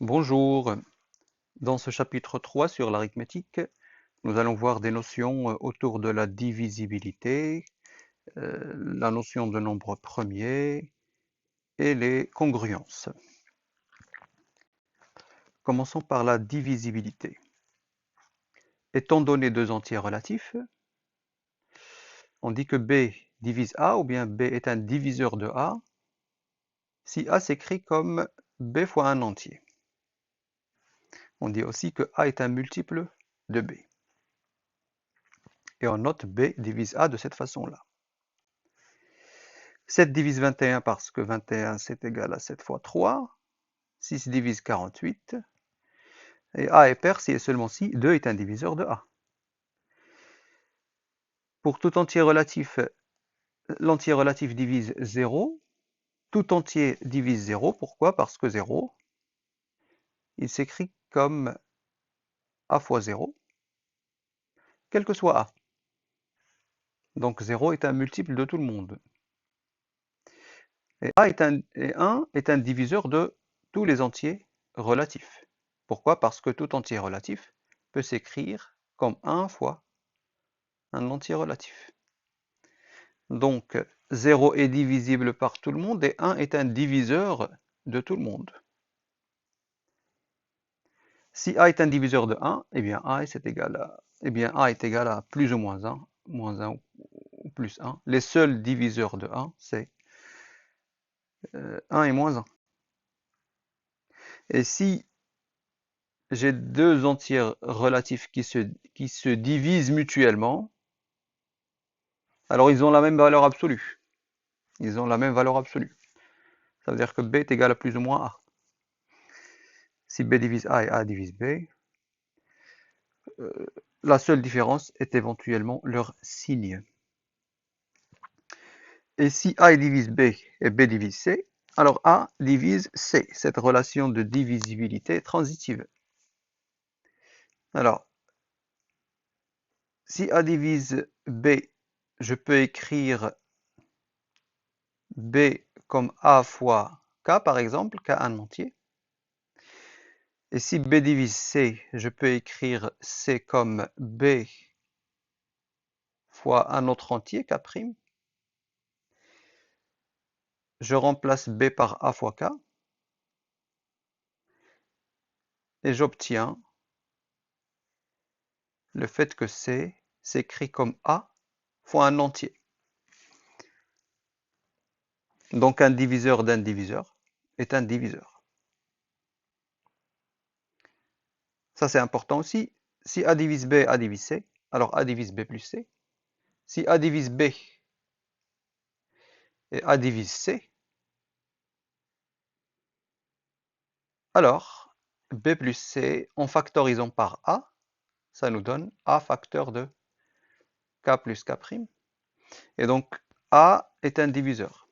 Bonjour. Dans ce chapitre 3 sur l'arithmétique, nous allons voir des notions autour de la divisibilité, la notion de nombre premier et les congruences. Commençons par la divisibilité. Étant donné deux entiers relatifs, on dit que B divise A ou bien B est un diviseur de A si A s'écrit comme B fois un entier. On dit aussi que A est un multiple de B. Et on note B divise A de cette façon-là. 7 divise 21 parce que 21 c'est égal à 7 fois 3. 6 divise 48. Et A est pair si et seulement si 2 est un diviseur de A. Pour tout entier relatif, l'entier relatif divise 0. Tout entier divise 0. Pourquoi? Parce que 0, il s'écrit comme A fois 0, quel que soit A. Donc 0 est un multiple de tout le monde. Et 1 est un diviseur de tous les entiers relatifs. Pourquoi? Parce que tout entier relatif peut s'écrire comme 1 fois un entier relatif. Donc 0 est divisible par tout le monde et 1 est un diviseur de tout le monde. Si A est un diviseur de 1, eh bien A est égal à plus ou moins 1, moins 1 ou plus 1. Les seuls diviseurs de 1, c'est 1 et moins 1. Et si j'ai deux entiers relatifs qui se divisent mutuellement, alors ils ont la même valeur absolue. Ils ont la même valeur absolue. Ça veut dire que B est égal à plus ou moins A. Si B divise A et A divise B, la seule différence est éventuellement leur signe. Et si A divise B et B divise C, alors A divise C. Cette relation de divisibilité est transitive. Alors, si A divise B, je peux écrire B comme A fois K, par exemple, K un entier. Et si B divise C, je peux écrire C comme B fois un autre entier, K'. Je remplace B par A fois K. Et j'obtiens le fait que C s'écrit comme A fois un entier. Donc un diviseur d'un diviseur est un diviseur. Ça c'est important aussi. Si A divise B, A divise C, alors A divise B plus C. Si A divise B et A divise C, alors B plus C en factorisant par A, ça nous donne A facteur de K plus K'. Et donc A est un diviseur.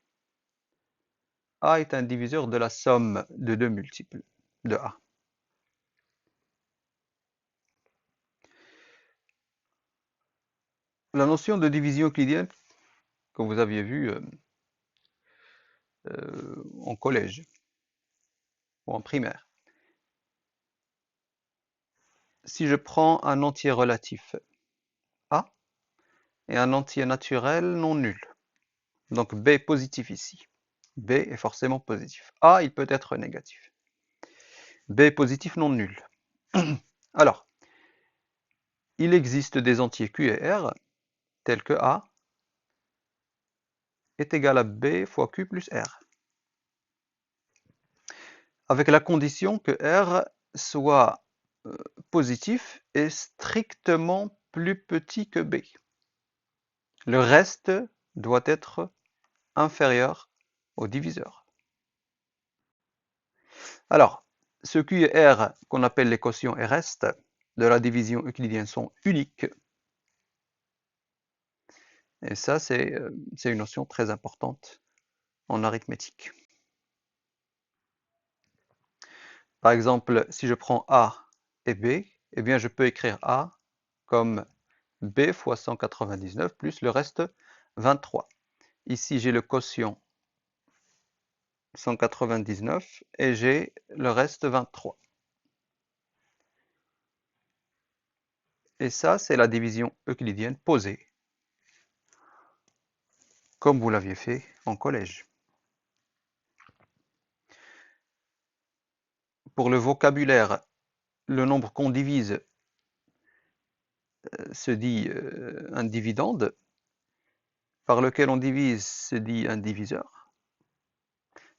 A est un diviseur de la somme de deux multiples de A. La notion de division euclidienne que vous aviez vue en collège ou en primaire. Si je prends un entier relatif A et un entier naturel non nul, donc B positif ici, B est forcément positif. A, il peut être négatif. B positif non nul. Alors, il existe des entiers Q et R tels que A est égal à B fois Q plus R. Avec la condition que R soit positif et strictement plus petit que B. Le reste doit être inférieur au diviseur. Alors, ce Q et R qu'on appelle les quotients et restes de la division euclidienne sont uniques. Et ça, c'est une notion très importante en arithmétique. Par exemple, si je prends A et B, eh bien je peux écrire A comme B fois 199 plus le reste 23. Ici, j'ai le quotient 199 et j'ai le reste 23. Et ça, c'est la division euclidienne posée, comme vous l'aviez fait en collège. Pour le vocabulaire, le nombre qu'on divise se dit un dividende, par lequel on divise se dit un diviseur,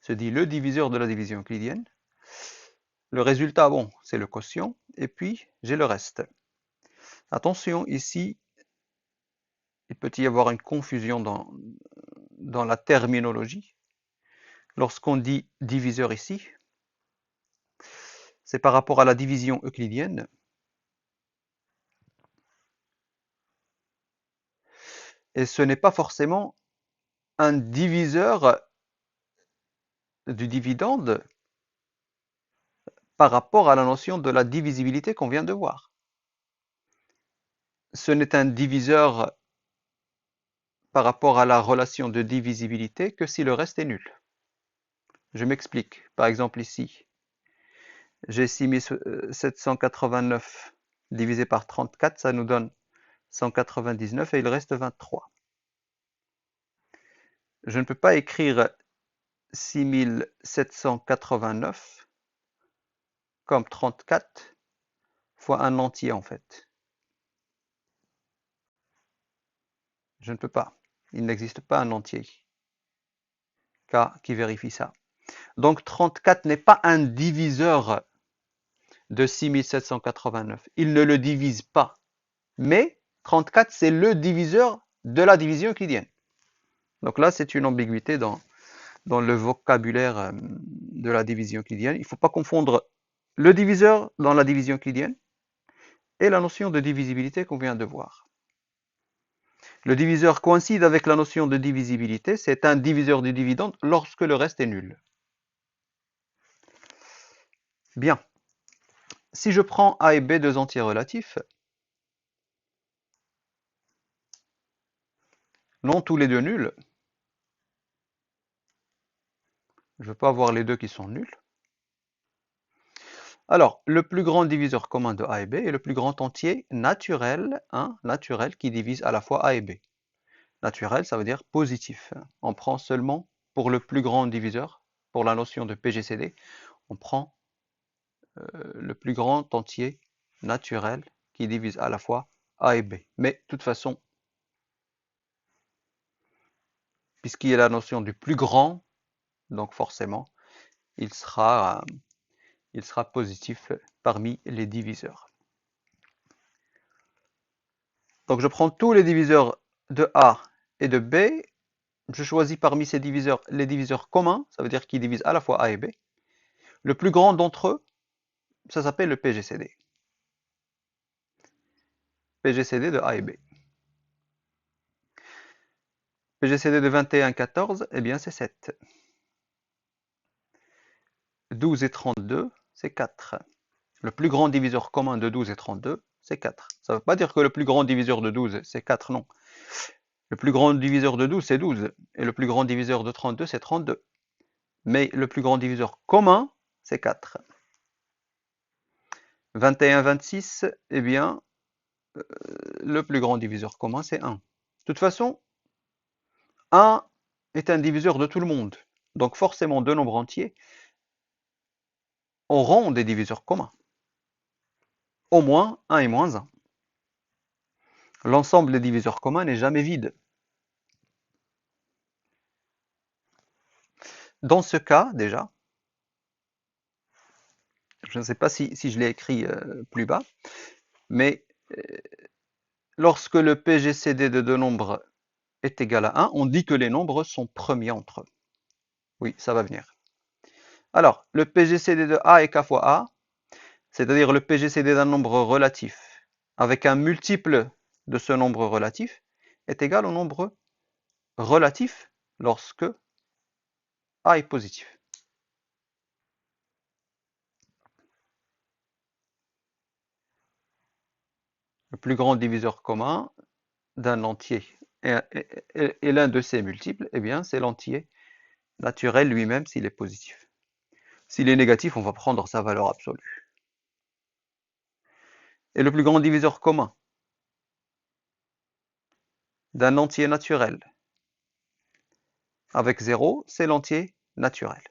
se dit le diviseur de la division euclidienne. Le résultat, bon, c'est le quotient, et puis j'ai le reste. Attention, ici, il peut y avoir une confusion dans la terminologie. Lorsqu'on dit diviseur ici, c'est par rapport à la division euclidienne. Et ce n'est pas forcément un diviseur du dividende par rapport à la notion de la divisibilité qu'on vient de voir. Ce n'est un diviseur par rapport à la relation de divisibilité que si le reste est nul. Je m'explique. Par exemple ici, j'ai 6789 divisé par 34, ça nous donne 199 et il reste 23. Je ne peux pas écrire 6789 comme 34 fois un entier en fait. Je ne peux pas. Il n'existe pas un entier. K qui vérifie ça. Donc 34 n'est pas un diviseur de 6789. Il ne le divise pas. Mais 34, c'est le diviseur de la division euclidienne. Donc là, c'est une ambiguïté dans le vocabulaire de la division euclidienne. Il ne faut pas confondre le diviseur dans la division euclidienne et la notion de divisibilité qu'on vient de voir. Le diviseur coïncide avec la notion de divisibilité, c'est un diviseur du dividende lorsque le reste est nul. Bien. Si je prends A et B, deux entiers relatifs, non tous les deux nuls, je ne veux pas avoir les deux qui sont nuls. Alors, le plus grand diviseur commun de A et B est le plus grand entier naturel, naturel qui divise à la fois A et B. Naturel, ça veut dire positif. On prend seulement pour le plus grand diviseur, pour la notion de PGCD, on prend le plus grand entier naturel qui divise à la fois A et B. Mais de toute façon, puisqu'il y a la notion du plus grand, donc forcément, il sera positif parmi les diviseurs. Donc je prends tous les diviseurs de A et de B, je choisis parmi ces diviseurs les diviseurs communs, ça veut dire qu'ils divisent à la fois A et B. Le plus grand d'entre eux, ça s'appelle le PGCD. PGCD de A et B. PGCD de 21, 14, eh bien c'est 7. 12 et 32, c'est 4. Le plus grand diviseur commun de 12 et 32, c'est 4. Ça ne veut pas dire que le plus grand diviseur de 12, c'est 4, non. Le plus grand diviseur de 12, c'est 12. Et le plus grand diviseur de 32, c'est 32. Mais le plus grand diviseur commun, c'est 4. 21, 26, eh bien, le plus grand diviseur commun, c'est 1. De toute façon, 1 est un diviseur de tout le monde. Donc forcément, deux nombres entiers auront des diviseurs communs. Au moins 1 et moins 1. L'ensemble des diviseurs communs n'est jamais vide. Dans ce cas, déjà, je ne sais pas si je l'ai écrit plus bas, mais lorsque le PGCD de deux nombres est égal à 1, on dit que les nombres sont premiers entre eux. Oui, ça va venir. Alors, le PGCD de A est K fois A, c'est-à-dire le PGCD d'un nombre relatif avec un multiple de ce nombre relatif est égal au nombre relatif lorsque A est positif. Le plus grand diviseur commun d'un entier et l'un de ses multiples, eh bien, c'est l'entier naturel lui-même s'il est positif. S'il est négatif, on va prendre sa valeur absolue. Et le plus grand diviseur commun d'un entier naturel. Avec 0, c'est l'entier naturel.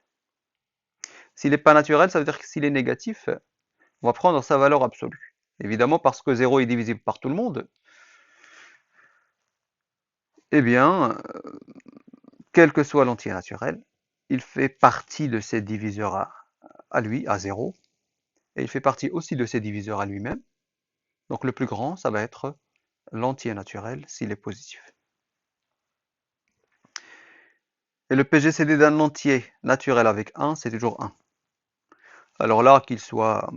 S'il n'est pas naturel, ça veut dire que s'il est négatif, on va prendre sa valeur absolue. Évidemment, parce que 0 est divisible par tout le monde, eh bien, quel que soit l'entier naturel, il fait partie de ses diviseurs à lui, à 0, et il fait partie aussi de ses diviseurs à lui-même. Donc le plus grand, ça va être l'entier naturel s'il est positif. Et le PGCD d'un entier naturel avec 1, c'est toujours 1. Alors là, qu'il soit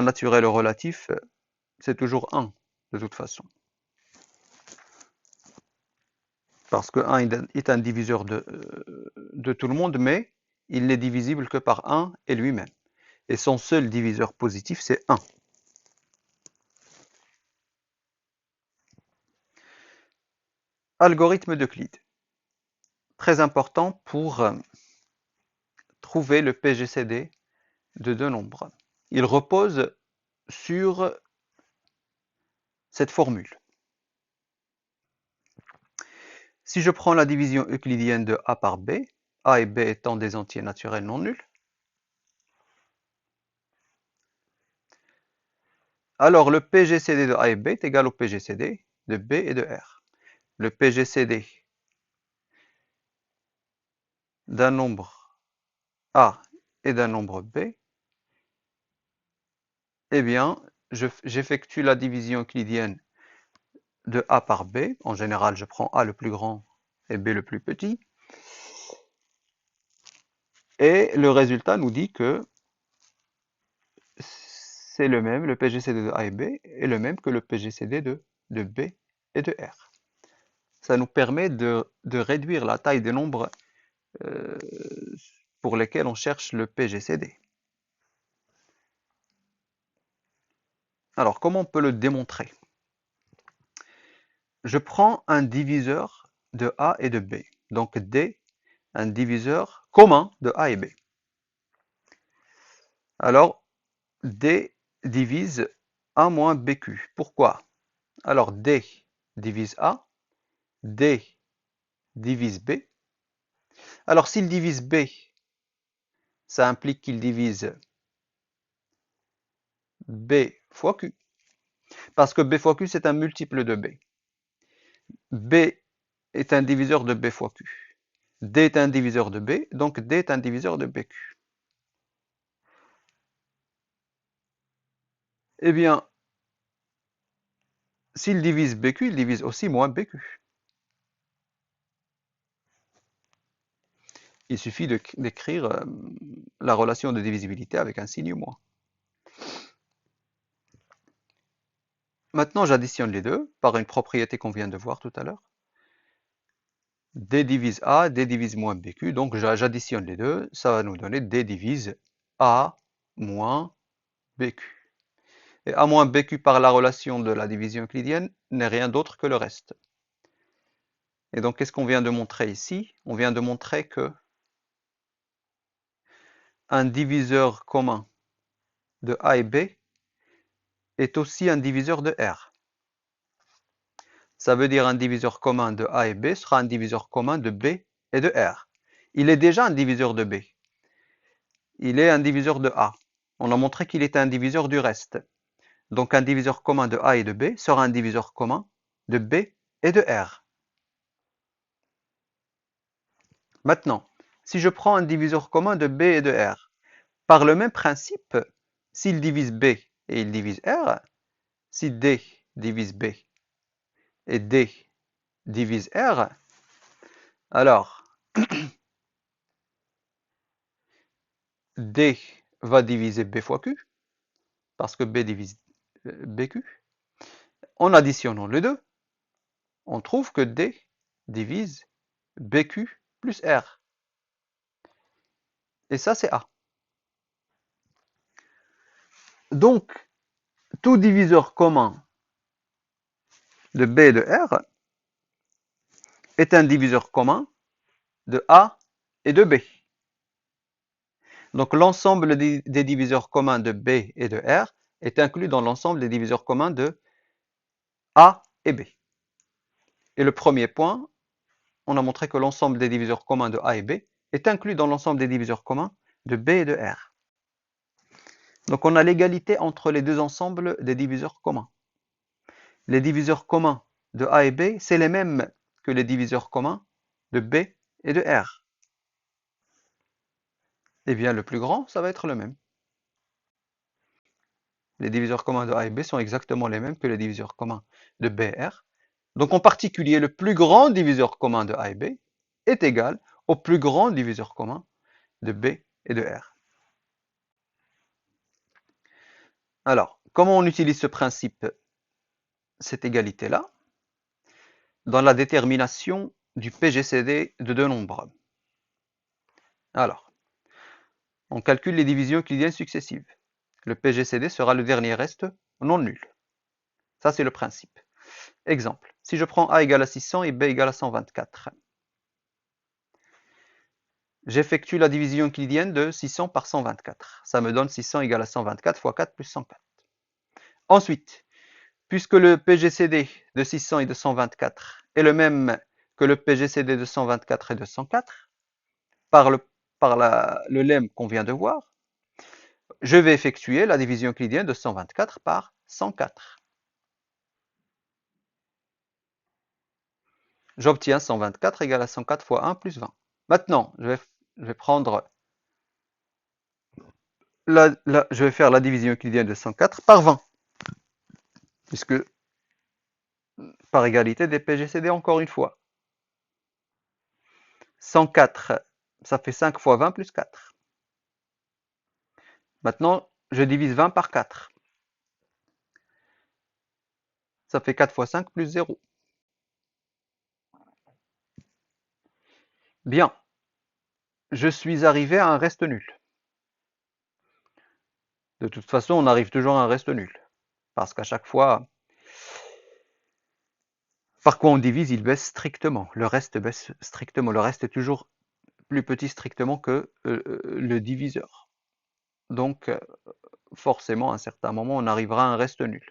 naturel ou relatif, c'est toujours 1, de toute façon. Parce que 1 est un diviseur de tout le monde, mais il n'est divisible que par 1 et lui-même. Et son seul diviseur positif, c'est 1. Algorithme d'Euclide. Très important pour trouver le PGCD de deux nombres. Il repose sur cette formule. Si je prends la division euclidienne de A par B, A et B étant des entiers naturels non nuls, alors le PGCD de A et B est égal au PGCD de B et de R. Le PGCD d'un nombre A et d'un nombre B, eh bien, j'effectue la division euclidienne de A par B. En général, je prends A le plus grand et B le plus petit. Et le résultat nous dit que c'est le même, le PGCD de A et B est le même que le PGCD de B et de R. Ça nous permet de réduire la taille des nombres pour lesquels on cherche le PGCD. Alors, comment on peut le démontrer? Je prends un diviseur de A et de B. Donc D, un diviseur commun de A et B. Alors, D divise A moins BQ. Pourquoi? Alors, D divise A, D divise B. Alors, s'il divise B, ça implique qu'il divise B fois Q. Parce que B fois Q, c'est un multiple de B. B est un diviseur de B fois Q. D est un diviseur de B, donc D est un diviseur de BQ. Eh bien, s'il divise BQ, il divise aussi moins BQ. Il suffit d'écrire la relation de divisibilité avec un signe moins. Maintenant, j'additionne les deux par une propriété qu'on vient de voir tout à l'heure. D divise A, D divise moins BQ, donc j'additionne les deux, ça va nous donner D divise A moins BQ. Et A moins BQ par la relation de la division euclidienne n'est rien d'autre que le reste. Et donc, qu'est-ce qu'on vient de montrer ici? On vient de montrer que un diviseur commun de A et B est aussi un diviseur de R. Ça veut dire un diviseur commun de A et B sera un diviseur commun de B et de R. Il est déjà un diviseur de B. Il est un diviseur de A. On a montré qu'il est un diviseur du reste. Donc un diviseur commun de A et de B sera un diviseur commun de B et de R. Maintenant, si je prends un diviseur commun de B et de R, par le même principe, s'il divise B et il divise R, si D divise B et D divise R, alors D va diviser B fois Q, parce que B divise BQ. En additionnant les deux, on trouve que D divise BQ plus R. Et ça, c'est A. Donc, tout diviseur commun de B et de R est un diviseur commun de A et de B. Donc, l'ensemble des diviseurs communs de B et de R est inclus dans l'ensemble des diviseurs communs de A et B. Et le premier point, on a montré que l'ensemble des diviseurs communs de A et B est inclus dans l'ensemble des diviseurs communs de B et de R. Donc on a l'égalité entre les deux ensembles des diviseurs communs. Les diviseurs communs de A et B, c'est les mêmes que les diviseurs communs de B et de R. Eh bien, le plus grand, ça va être le même. Les diviseurs communs de A et B sont exactement les mêmes que les diviseurs communs de B et R. Donc, en particulier, le plus grand diviseur commun de A et B est égal au plus grand diviseur commun de B et de R. Alors, comment on utilise ce principe, cette égalité-là, dans la détermination du PGCD de deux nombres? Alors, on calcule les divisions euclidiennes successives. Le PGCD sera le dernier reste non nul. Ça, c'est le principe. Exemple, si je prends A égale à 600 et B égale à 124, j'effectue la division euclidienne de 600 par 124. Ça me donne 600 égale à 124 fois 4 plus 104. Ensuite, puisque le PGCD de 600 et de 124 est le même que le PGCD de 124 et de 104, par le lemme qu'on vient de voir, je vais effectuer la division euclidienne de 124 par 104. J'obtiens 124 égale à 104 fois 1 plus 20. Maintenant, je vais faire la division euclidienne de 104 par 20, puisque par égalité des PGCD encore une fois. 104, ça fait 5 fois 20 plus 4. Maintenant, je divise 20 par 4. Ça fait 4 fois 5 plus 0. Bien, je suis arrivé à un reste nul. De toute façon, on arrive toujours à un reste nul. Parce qu'à chaque fois, par quoi on divise, il baisse strictement. Le reste baisse strictement. Le reste est toujours plus petit strictement que le diviseur. Donc, forcément, à un certain moment, on arrivera à un reste nul.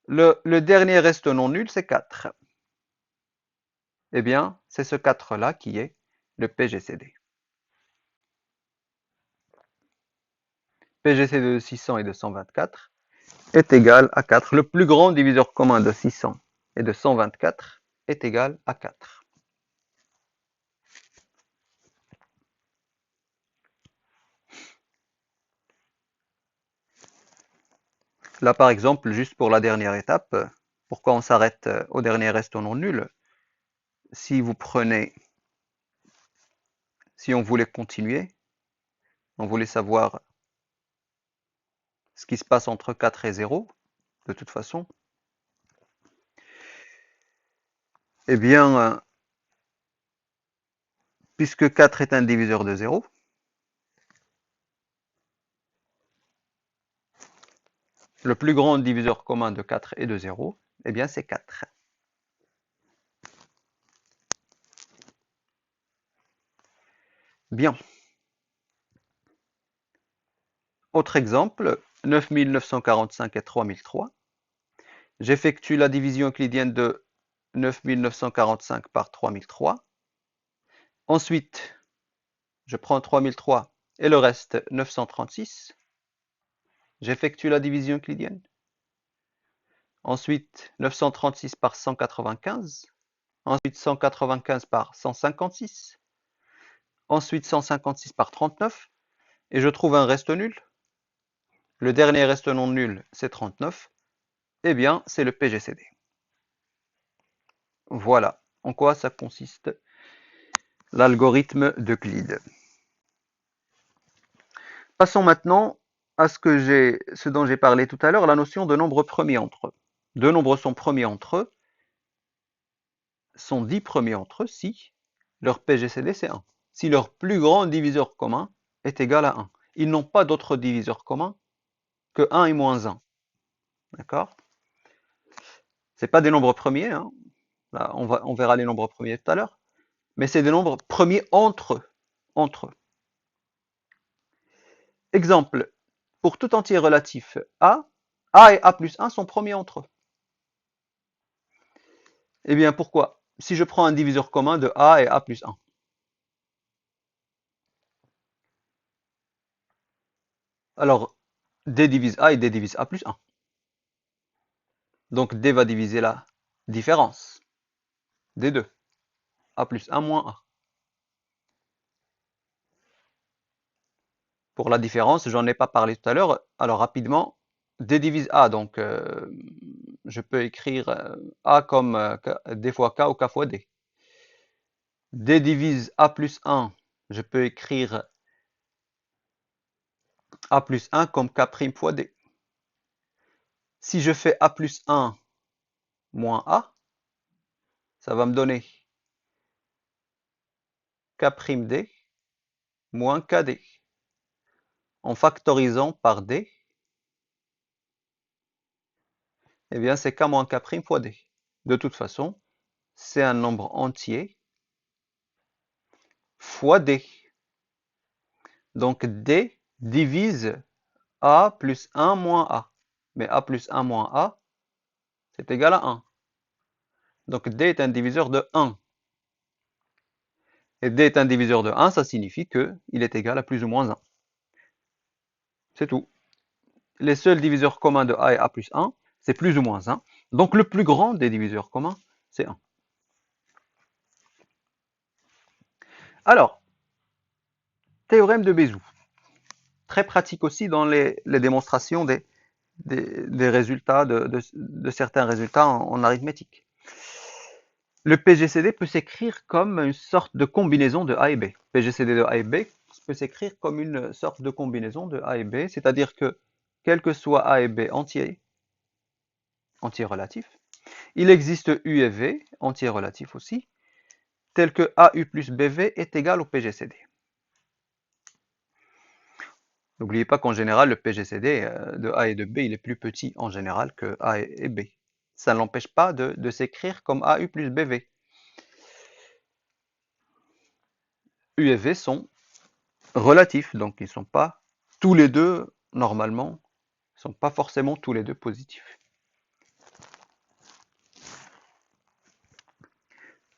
Le dernier reste non nul, c'est 4. Eh bien, c'est ce 4-là qui est le PGCD. PGCD de 600 et de 124 est égal à 4. Le plus grand diviseur commun de 600 et de 124 est égal à 4. Là, par exemple, juste pour la dernière étape, pourquoi on s'arrête au dernier reste non nul? Si vous prenez, si on voulait continuer, on voulait savoir ce qui se passe entre 4 et 0, de toute façon, eh bien, puisque 4 est un diviseur de 0, le plus grand diviseur commun de 4 et de 0, eh bien c'est 4. Bien. Autre exemple, 9945 et 3003. J'effectue la division euclidienne de 9945 par 3003. Ensuite, je prends 3003 et le reste 936. J'effectue la division euclidienne. Ensuite, 936 par 195. Ensuite, 195 par 156. Ensuite, 156 par 39. Et je trouve un reste nul. Le dernier reste non nul, c'est 39. Eh bien, c'est le PGCD. Voilà en quoi ça consiste l'algorithme d'Euclide. Passons maintenant à ce dont j'ai parlé tout à l'heure, la notion de nombre premier entre eux. Deux nombres sont premiers entre eux, sont dits premiers entre eux si leur PGCD c'est 1. Si leur plus grand diviseur commun est égal à 1. Ils n'ont pas d'autre diviseur commun que 1 et moins 1. D'accord? Ce pas des nombres premiers, hein. Là, on verra les nombres premiers tout à l'heure. Mais c'est des nombres premiers entre eux. Entre eux. Exemple, pour tout entier relatif A et A plus 1 sont premiers entre eux. Eh bien, pourquoi? Si je prends un diviseur commun de A et A plus 1. Alors, D divise A et D divise A plus 1. Donc, D va diviser la différence des deux. A plus 1 moins A. Pour la différence, j'en ai pas parlé tout à l'heure. Alors, rapidement, D divise A. Donc, je peux écrire A comme D fois K ou K fois D. D divise A plus 1. Je peux écrire A plus 1 comme K' fois D. Si je fais A plus 1 moins A, ça va me donner K'D moins KD. En factorisant par D, eh bien c'est K moins K' fois D. De toute façon, c'est un nombre entier fois D. Donc D divise A plus 1 moins A. Mais A plus 1 moins A, c'est égal à 1. Donc D est un diviseur de 1. Et D est un diviseur de 1, ça signifie qu'il est égal à plus ou moins 1. C'est tout. Les seuls diviseurs communs de A et A plus 1, c'est plus ou moins 1. Donc le plus grand des diviseurs communs, c'est 1. Alors, théorème de Bézout. Très pratique aussi dans les démonstrations des résultats, de certains résultats en arithmétique. Le PGCD peut s'écrire comme une sorte de combinaison de A et B. PGCD de A et B peut s'écrire comme une sorte de combinaison de A et B, c'est-à-dire que quel que soit A et B entier relatif, il existe U et V, entier relatif aussi, tel que AU plus BV est égal au PGCD. N'oubliez pas qu'en général, le PGCD de A et de B, il est plus petit en général que A et B. Ça ne l'empêche pas de s'écrire comme AU plus BV. U et V sont relatifs, donc ils ne sont pas tous les deux, normalement, ils ne sont pas forcément tous les deux positifs.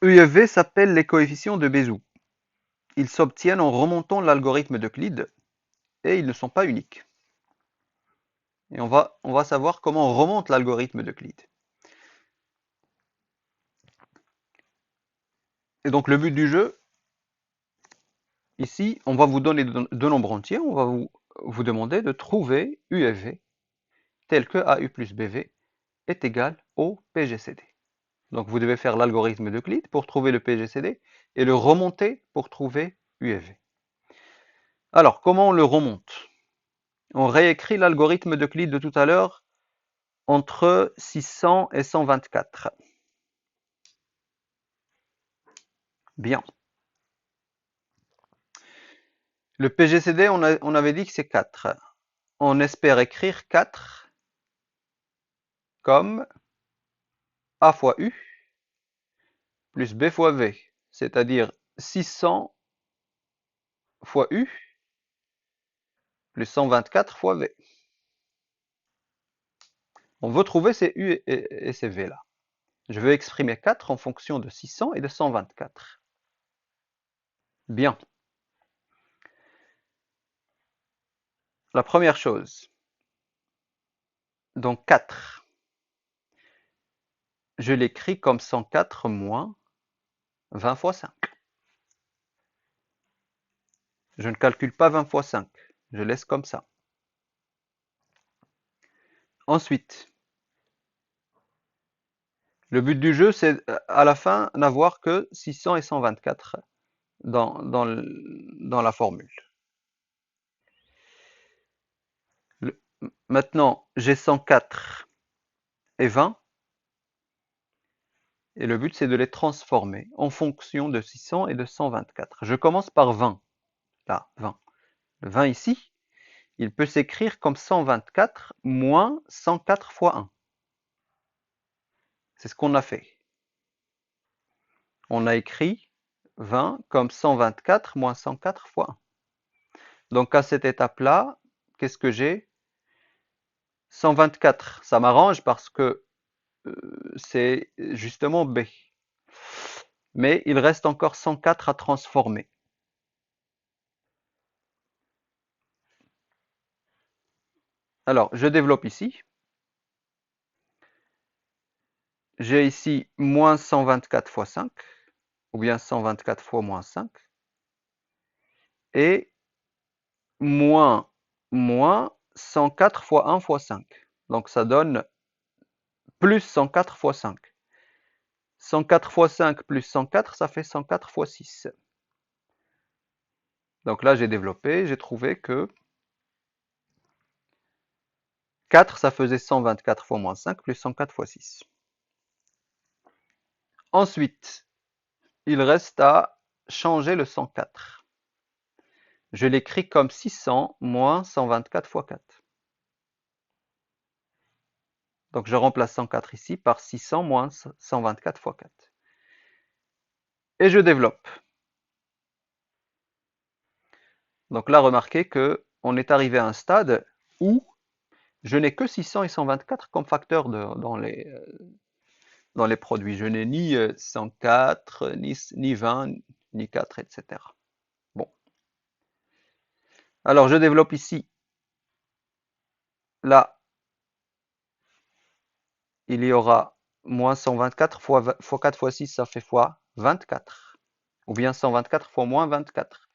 U et V s'appellent les coefficients de Bézout. Ils s'obtiennent en remontant l'algorithme d'Euclide et ils ne sont pas uniques. Et on va savoir comment on remonte l'algorithme d'Euclide. Et donc le but du jeu, ici, on va vous donner deux nombres entiers, on va vous demander de trouver U et V tel que AU plus BV est égal au PGCD. Donc vous devez faire l'algorithme d'Euclide pour trouver le PGCD et le remonter pour trouver U et V. Alors, comment on le remonte? On réécrit l'algorithme d'Euclide de tout à l'heure entre 600 et 124. Bien. Le PGCD, on avait dit que c'est 4. On espère écrire 4 comme A fois U plus B fois V, c'est-à-dire 600 fois U plus 124 fois V. On veut trouver ces U et ces V là. Je veux exprimer 4 en fonction de 600 et de 124. Bien. La première chose, donc 4, je l'écris comme 104 moins 20 fois 5. Je ne calcule pas 20 fois 5, je laisse comme ça. Ensuite, le but du jeu, c'est à la fin n'avoir que 600 et 124 dans la formule. Maintenant, j'ai 104 et 20. Et le but, c'est de les transformer en fonction de 600 et de 124. Je commence par 20. Là, 20. Le 20 ici, il peut s'écrire comme 124 moins 104 fois 1. C'est ce qu'on a fait. On a écrit 20 comme 124 moins 104 fois 1. Donc à cette étape-là, qu'est-ce que j'ai? 124, ça m'arrange parce que c'est justement B. Mais il reste encore 104 à transformer. Alors, je développe ici. J'ai ici moins 124 fois 5, ou bien 124 fois moins 5, et moins 104 fois 1 fois 5. Donc ça donne plus 104 fois 5. 104 fois 5 plus 104, ça fait 104 fois 6. Donc là, j'ai développé, j'ai trouvé que 4, ça faisait 124 fois moins 5 plus 104 fois 6. Ensuite, il reste à changer le 104. Je l'écris comme 600 moins 124 fois 4. Donc je remplace 104 ici par 600 moins 124 fois 4. Et je développe. Donc là, remarquez qu'on est arrivé à un stade où je n'ai que 600 et 124 comme facteurs dans les produits. Je n'ai ni 104, ni 20, ni 4, etc. Bon. Alors je développe ici. Là, il y aura moins 124 fois 4 fois 6, ça fait fois 24. Ou bien 124 fois moins 24.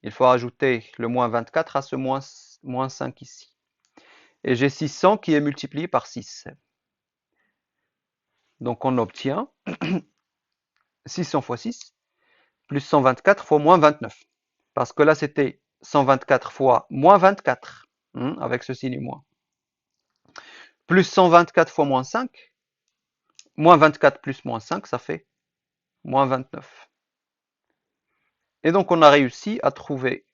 Il faut ajouter le moins 24 à ce moins 5 ici. Et j'ai 600 qui est multiplié par 6. Donc on obtient 600 fois 6 plus 124 fois moins 29. Parce que là, c'était 124 fois moins 24, avec ce signe moins. Plus 124 fois moins 5, moins 24 plus moins 5, ça fait moins 29. Et donc, on a réussi à trouver,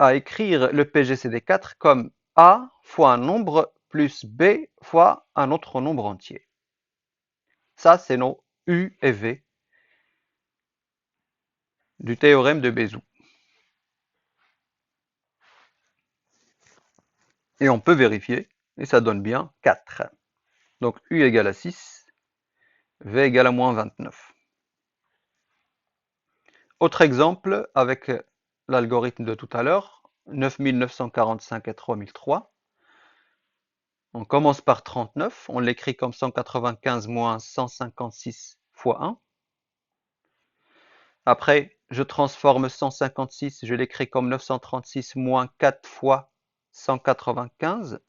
à écrire le PGCD4 comme A fois un nombre plus B fois un autre nombre entier. Ça, c'est nos U et V du théorème de Bézout. Et on peut vérifier, et ça donne bien 4. Donc U égale à 6, V égale à moins 29. Autre exemple avec l'algorithme de tout à l'heure, 9945 et 3003. On commence par 39, on l'écrit comme 195 moins 156 fois 1. Après, je transforme 156, je l'écris comme 936 moins 4 fois 195.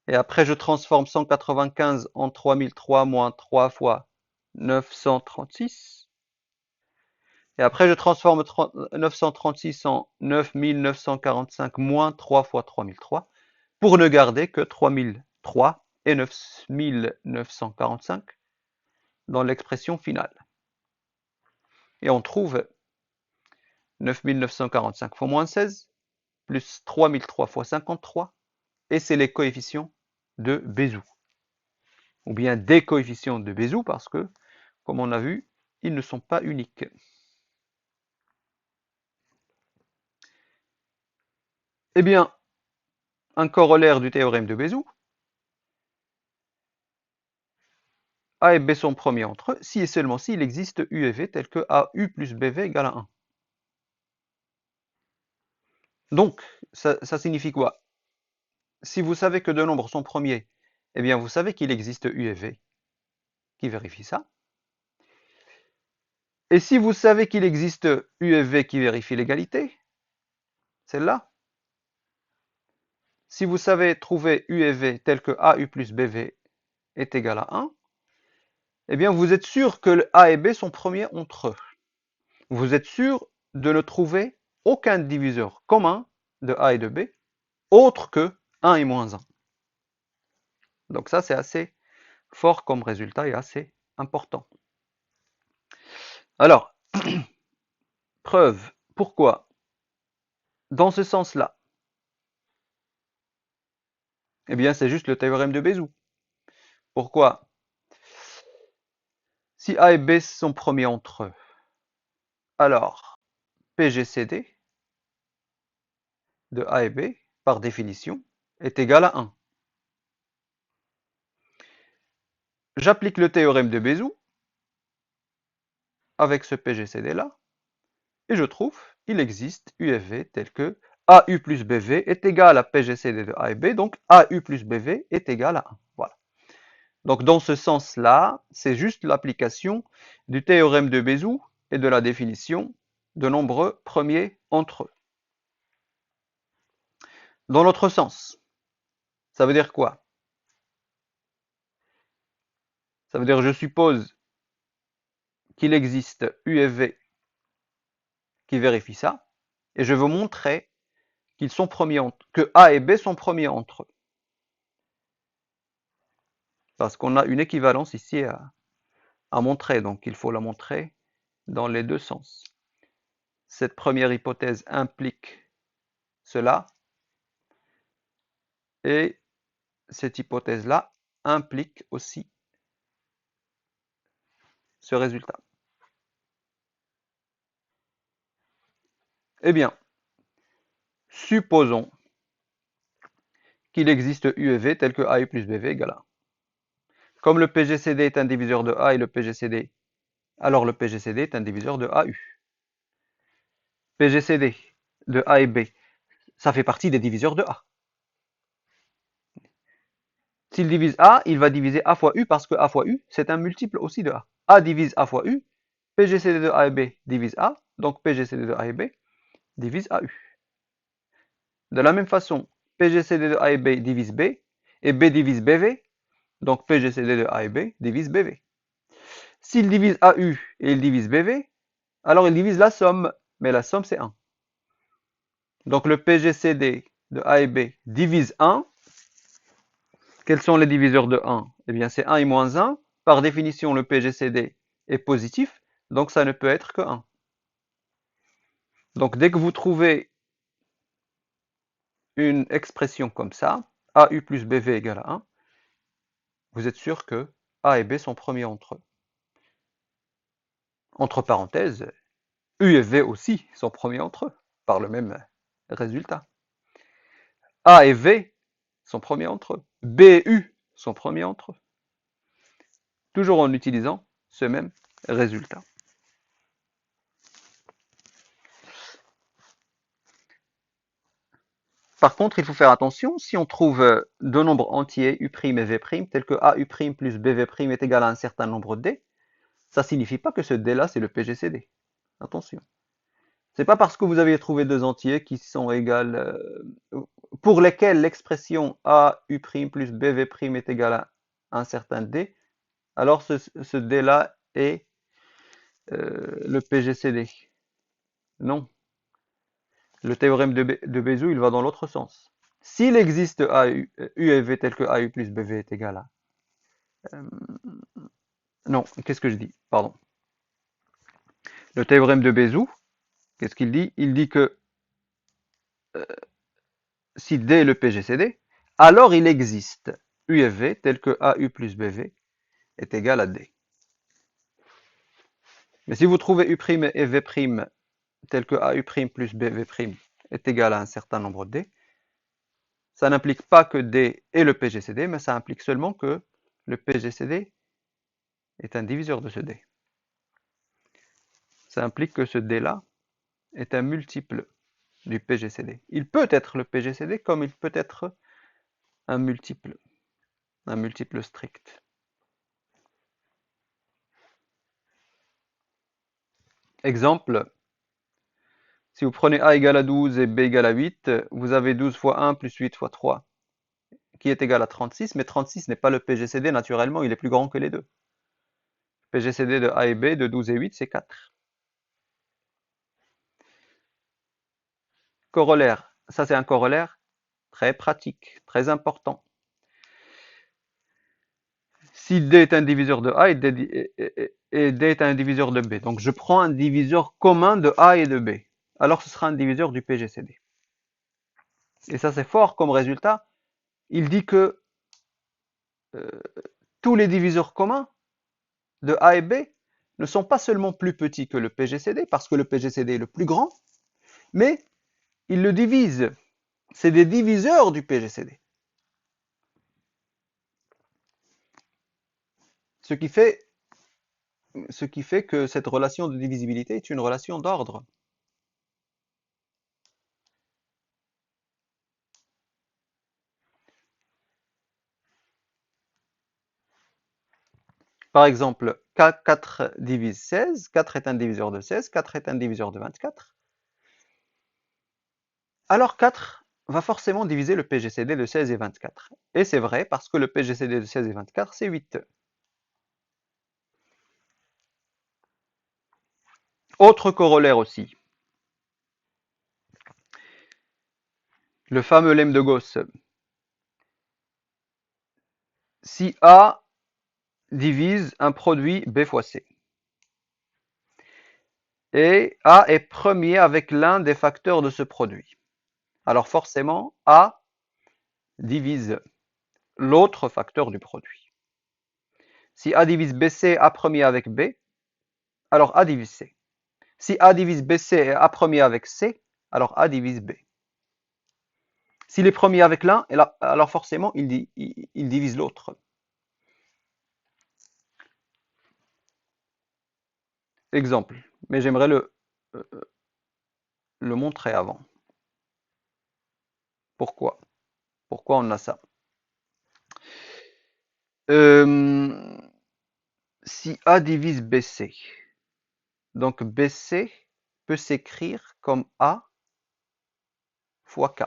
Et après, je transforme 195 en 3003 moins 3 fois 936. Et après, je transforme 936 en 9945 moins 3 fois 3003 pour ne garder que 3003 et 9945 dans l'expression finale. Et on trouve 9945 fois moins 16 plus 3003 fois 53 et c'est les coefficients de Bézout. Ou bien des coefficients de Bézout parce que, comme on a vu, ils ne sont pas uniques. Eh bien, un corollaire du théorème de Bézout, A et B sont premiers entre eux, si et seulement s'il existe U et V tel que AU plus BV égale à 1. Donc, ça signifie quoi? Si vous savez que deux nombres sont premiers, eh bien vous savez qu'il existe U et V, qui vérifie ça. Et si vous savez qu'il existe U et V qui vérifie l'égalité, celle-là, si vous savez trouver U et V tel que AU plus BV est égal à 1, eh bien vous êtes sûr que A et B sont premiers entre eux. Vous êtes sûr de ne trouver aucun diviseur commun de A et de B autre que 1 et moins 1. Donc ça, c'est assez fort comme résultat et assez important. Alors, preuve, pourquoi? Dans ce sens-là, eh bien, c'est juste le théorème de Bézout. Pourquoi? Si A et B sont premiers entre eux, alors PGCD de A et B, par définition, est égal à 1. J'applique le théorème de Bézout avec ce PGCD là, et je trouve il existe UFV tel que AU plus BV est égal à PGCD de A et B, donc AU plus BV est égal à 1. Voilà. Donc dans ce sens-là, c'est juste l'application du théorème de Bézout et de la définition de nombres premiers entre eux. Dans l'autre sens, ça veut dire quoi? Ça veut dire je suppose qu'il existe UFV qui vérifie ça, et je veux montrer qu'ils sont premiers que A et B sont premiers entre eux. Parce qu'on a une équivalence ici à montrer, donc il faut la montrer dans les deux sens. Cette première hypothèse implique cela, et cette hypothèse-là implique aussi ce résultat. Eh bien, supposons qu'il existe U et V tel que AU plus BV égale 1. Comme le PGCD est un diviseur de A et le PGCD, alors le PGCD est un diviseur de AU. PGCD de A et B, ça fait partie des diviseurs de A. S'il divise A, il va diviser A fois U parce que A fois U, c'est un multiple aussi de A. A divise A fois U, PGCD de A et B divise A, donc PGCD de A et B divise AU. De la même façon, PGCD de A et B divise B, et B divise BV, donc PGCD de A et B divise BV. S'il divise AU et il divise BV, alors il divise la somme, mais la somme c'est 1. Donc le PGCD de A et B divise 1. Quels sont les diviseurs de 1? Eh bien c'est 1 et moins 1. Par définition, le PGCD est positif, donc ça ne peut être que 1. Donc dès que vous trouvez une expression comme ça, AU plus BV égale à 1, vous êtes sûr que A et B sont premiers entre eux. Entre parenthèses, U et V aussi sont premiers entre eux, par le même résultat. A et V sont premiers entre eux. B et U sont premiers entre eux. Toujours en utilisant ce même résultat. Par contre, il faut faire attention, si on trouve deux nombres entiers, U' et V', tels que AU' plus BV' est égal à un certain nombre D, ça ne signifie pas que ce D-là, c'est le PGCD. Attention. C'est pas parce que vous avez trouvé deux entiers qui sont égales, pour lesquels l'expression AU' plus BV' est égale à un certain D, alors ce D-là est le PGCD. Non. Le théorème de Bézout, il va dans l'autre sens. S'il existe U et V tel que AU plus BV est égal à... non, qu'est-ce que je dis? Pardon. Le théorème de Bézout, qu'est-ce qu'il dit? Il dit que si D est le PGCD, alors il existe U et V tel que AU plus BV est égal à D. Mais si vous trouvez U' et V' tel que AU' plus BV' est égal à un certain nombre de D, ça n'implique pas que D est le PGCD, mais ça implique seulement que le PGCD est un diviseur de ce D. Ça implique que ce D-là est un multiple du PGCD. Il peut être le PGCD comme il peut être un multiple strict. Exemple, si vous prenez A égale à 12 et B égale à 8, vous avez 12 fois 1 plus 8 fois 3, qui est égal à 36, mais 36 n'est pas le PGCD naturellement, il est plus grand que les deux. Le PGCD de A et B de 12 et 8, c'est 4. Corollaire, ça c'est un corollaire très pratique, très important. Si D est un diviseur de A et D est un diviseur de B, donc je prends un diviseur commun de A et de B, alors ce sera un diviseur du PGCD. Et ça c'est fort comme résultat. Il dit que tous les diviseurs communs de A et B ne sont pas seulement plus petits que le PGCD, parce que le PGCD est le plus grand, mais ils le divisent. C'est des diviseurs du PGCD. Ce qui fait, ce qui fait que cette relation de divisibilité est une relation d'ordre. Par exemple, 4 divise 16, 4 est un diviseur de 16, 4 est un diviseur de 24. Alors 4 va forcément diviser le PGCD de 16 et 24. Et c'est vrai parce que le PGCD de 16 et 24, c'est 8. Autre corollaire aussi. Le fameux lemme de Gauss. Si A divise un produit B fois C, et A est premier avec l'un des facteurs de ce produit, alors forcément A divise l'autre facteur du produit. Si A divise BC, A premier avec B, alors A divise C. Si A divise BC et A premier avec C, alors A divise B. S'il est premier avec l'un, alors forcément il divise l'autre. Exemple, mais j'aimerais le montrer avant. Pourquoi? Pourquoi on a ça? Si A divise BC, donc BC peut s'écrire comme A fois K.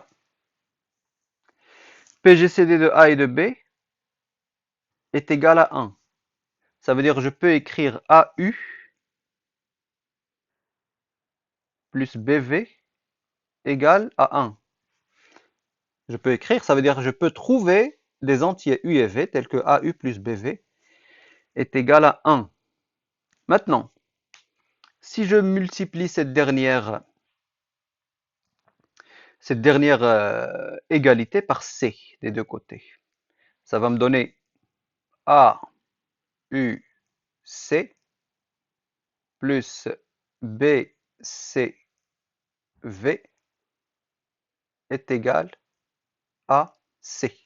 PGCD de A et de B est égal à 1. Ça veut dire que je peux écrire AU plus BV égale à 1. Je peux écrire, ça veut dire que je peux trouver des entiers U et V tels que AU plus BV est égal à 1. Maintenant, si je multiplie cette dernière égalité par C des deux côtés, ça va me donner A, U, C plus B, C, V est égal à C.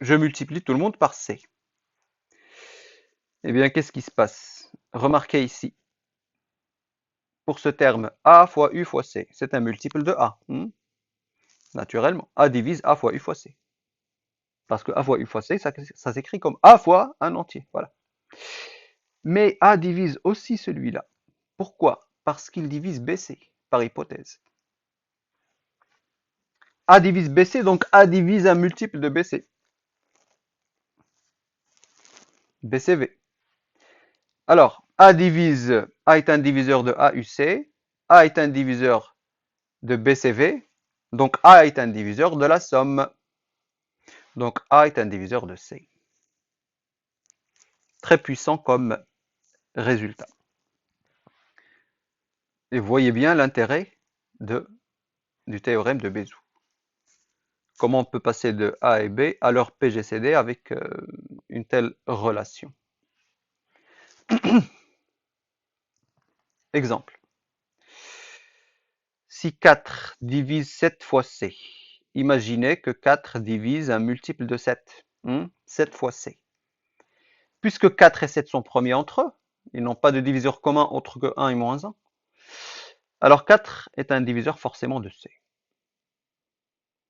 Je multiplie tout le monde par C. Eh bien, qu'est-ce qui se passe? Remarquez ici, pour ce terme, A fois U fois C, c'est un multiple de A. Naturellement, A divise A fois U fois C. Parce que A fois U fois C, ça s'écrit comme A fois un entier. Voilà. Mais A divise aussi celui-là. Pourquoi? Parce qu'il divise BC, par hypothèse. A divise BC, donc A divise un multiple de BC. BCV. Alors, A est un diviseur de AUC, A est un diviseur de BCV, donc A est un diviseur de la somme. Donc A est un diviseur de C. Très puissant comme résultat. Et vous voyez bien l'intérêt du théorème de Bézout. Comment on peut passer de A et B à leur PGCD avec une telle relation. Exemple. Si 4 divise 7 fois C, imaginez que 4 divise un multiple de 7. 7 fois C. Puisque 4 et 7 sont premiers entre eux, ils n'ont pas de diviseur commun autre que 1 et moins 1. Alors 4 est un diviseur forcément de C.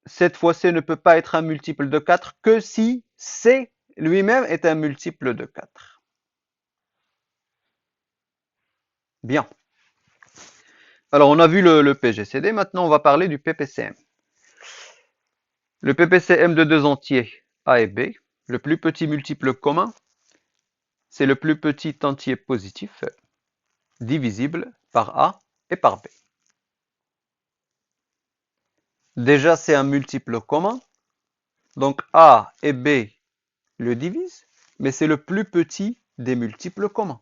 7 fois C ne peut pas être un multiple de 4 que si C lui-même est un multiple de 4. Bien. Alors on a vu le PGCD, maintenant on va parler du PPCM. Le PPCM de deux entiers A et B, le plus petit multiple commun, c'est le plus petit entier positif divisible par A et par B. Déjà c'est un multiple commun, donc A et B le divisent, mais c'est le plus petit des multiples communs.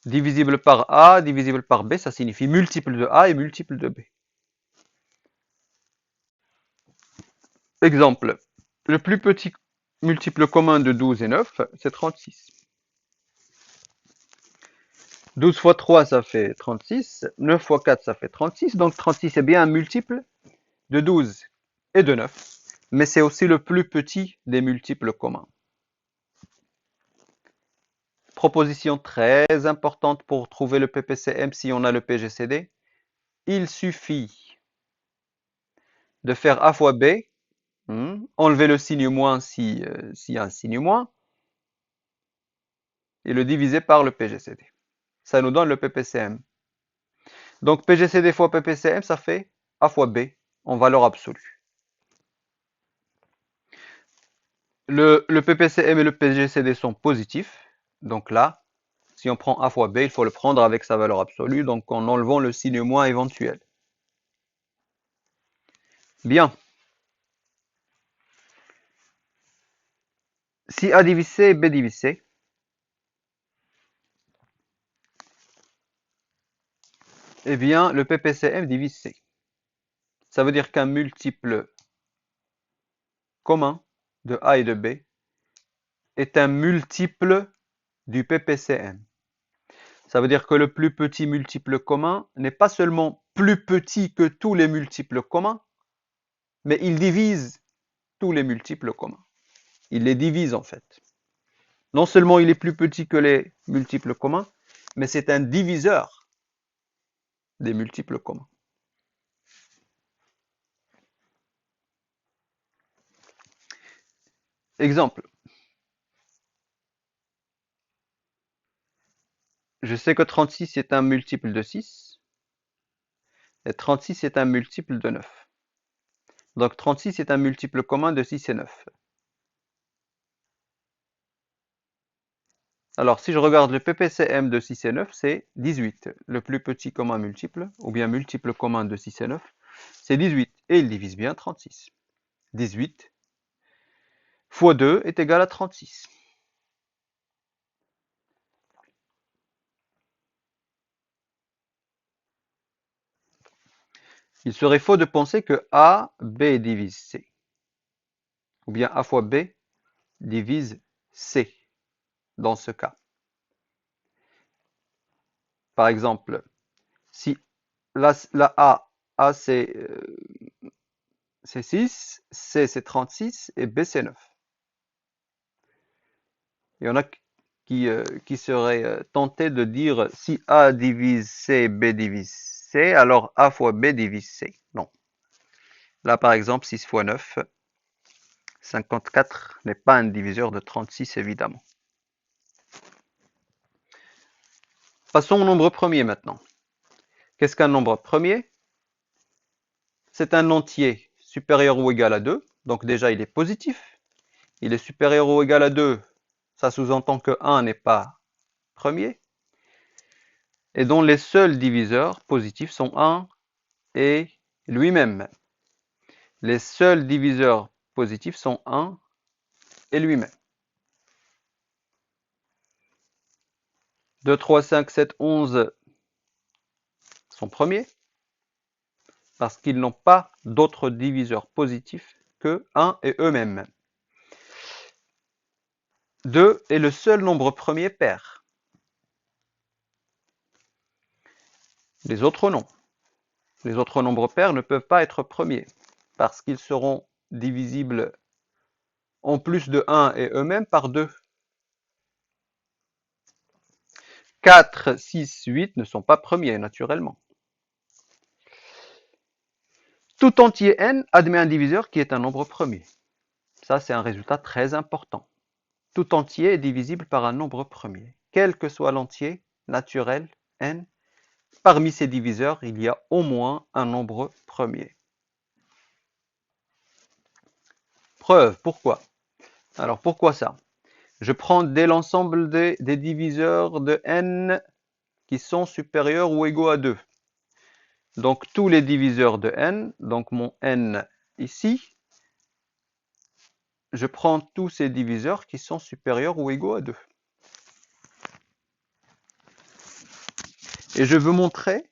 Divisible par A, divisible par B, ça signifie multiple de A et multiple de B. Exemple, le plus petit multiple commun de 12 et 9, c'est 36. 12 fois 3, ça fait 36. 9 fois 4, ça fait 36. Donc 36 est bien un multiple de 12 et de 9. mais c'est aussi le plus petit des multiples communs. Proposition très importante pour trouver le PPCM si on a le PGCD. Il suffit de faire A fois B, enlever le signe moins s'il y a un signe moins, et le diviser par le PGCD. Ça nous donne le PPCM. Donc PGCD fois PPCM, ça fait A fois B en valeur absolue. Le PPCM et le PGCD sont positifs. Donc là, si on prend A fois B, il faut le prendre avec sa valeur absolue, donc en enlevant le signe moins éventuel. Bien. Si A divise C et B divise C, eh bien, le PPCM divise C. Ça veut dire qu'un multiple commun de A et de B est un multiple du PPCM. Ça veut dire que le plus petit multiple commun n'est pas seulement plus petit que tous les multiples communs, mais il divise tous les multiples communs. Il les divise en fait. Non seulement il est plus petit que les multiples communs, mais c'est un diviseur des multiples communs. Exemple. Je sais que 36 est un multiple de 6, et 36 est un multiple de 9. Donc 36 est un multiple commun de 6 et 9. Alors si je regarde le PPCM de 6 et 9, c'est 18. Le plus petit commun multiple, ou bien multiple commun de 6 et 9, c'est 18. Et il divise bien 36. 18 fois 2 est égal à 36. Il serait faux de penser que A, B divise C. Ou bien A fois B divise C dans ce cas. Par exemple, si la A c'est 6, C c'est 36 et B c'est 9. Il y en a qui seraient tentés de dire si A divise C, B divise C, alors A fois B divise C. Non. Là, par exemple, 6 fois 9, 54 n'est pas un diviseur de 36, évidemment. Passons au nombre premier maintenant. Qu'est-ce qu'un nombre premier? C'est un entier supérieur ou égal à 2. Donc déjà, il est positif. Il est supérieur ou égal à 2. Ça sous-entend que 1 n'est pas premier. Et dont les seuls diviseurs positifs sont 1 et lui-même. Les seuls diviseurs positifs sont 1 et lui-même. 2, 3, 5, 7, 11 sont premiers parce qu'ils n'ont pas d'autres diviseurs positifs que 1 et eux-mêmes. 2 est le seul nombre premier pair. Les autres non. Les autres nombres pairs ne peuvent pas être premiers parce qu'ils seront divisibles en plus de 1 et eux-mêmes par 2. 4, 6, 8 ne sont pas premiers naturellement. Tout entier n admet un diviseur qui est un nombre premier. Ça, c'est un résultat très important. Tout entier est divisible par un nombre premier. Quel que soit l'entier naturel n, parmi ces diviseurs, il y a au moins un nombre premier. Preuve, pourquoi? Alors, pourquoi ça? Je prends dès l'ensemble des diviseurs de n qui sont supérieurs ou égaux à 2. Donc, tous les diviseurs de n, donc mon n ici, je prends tous ces diviseurs qui sont supérieurs ou égaux à 2. Et je veux montrer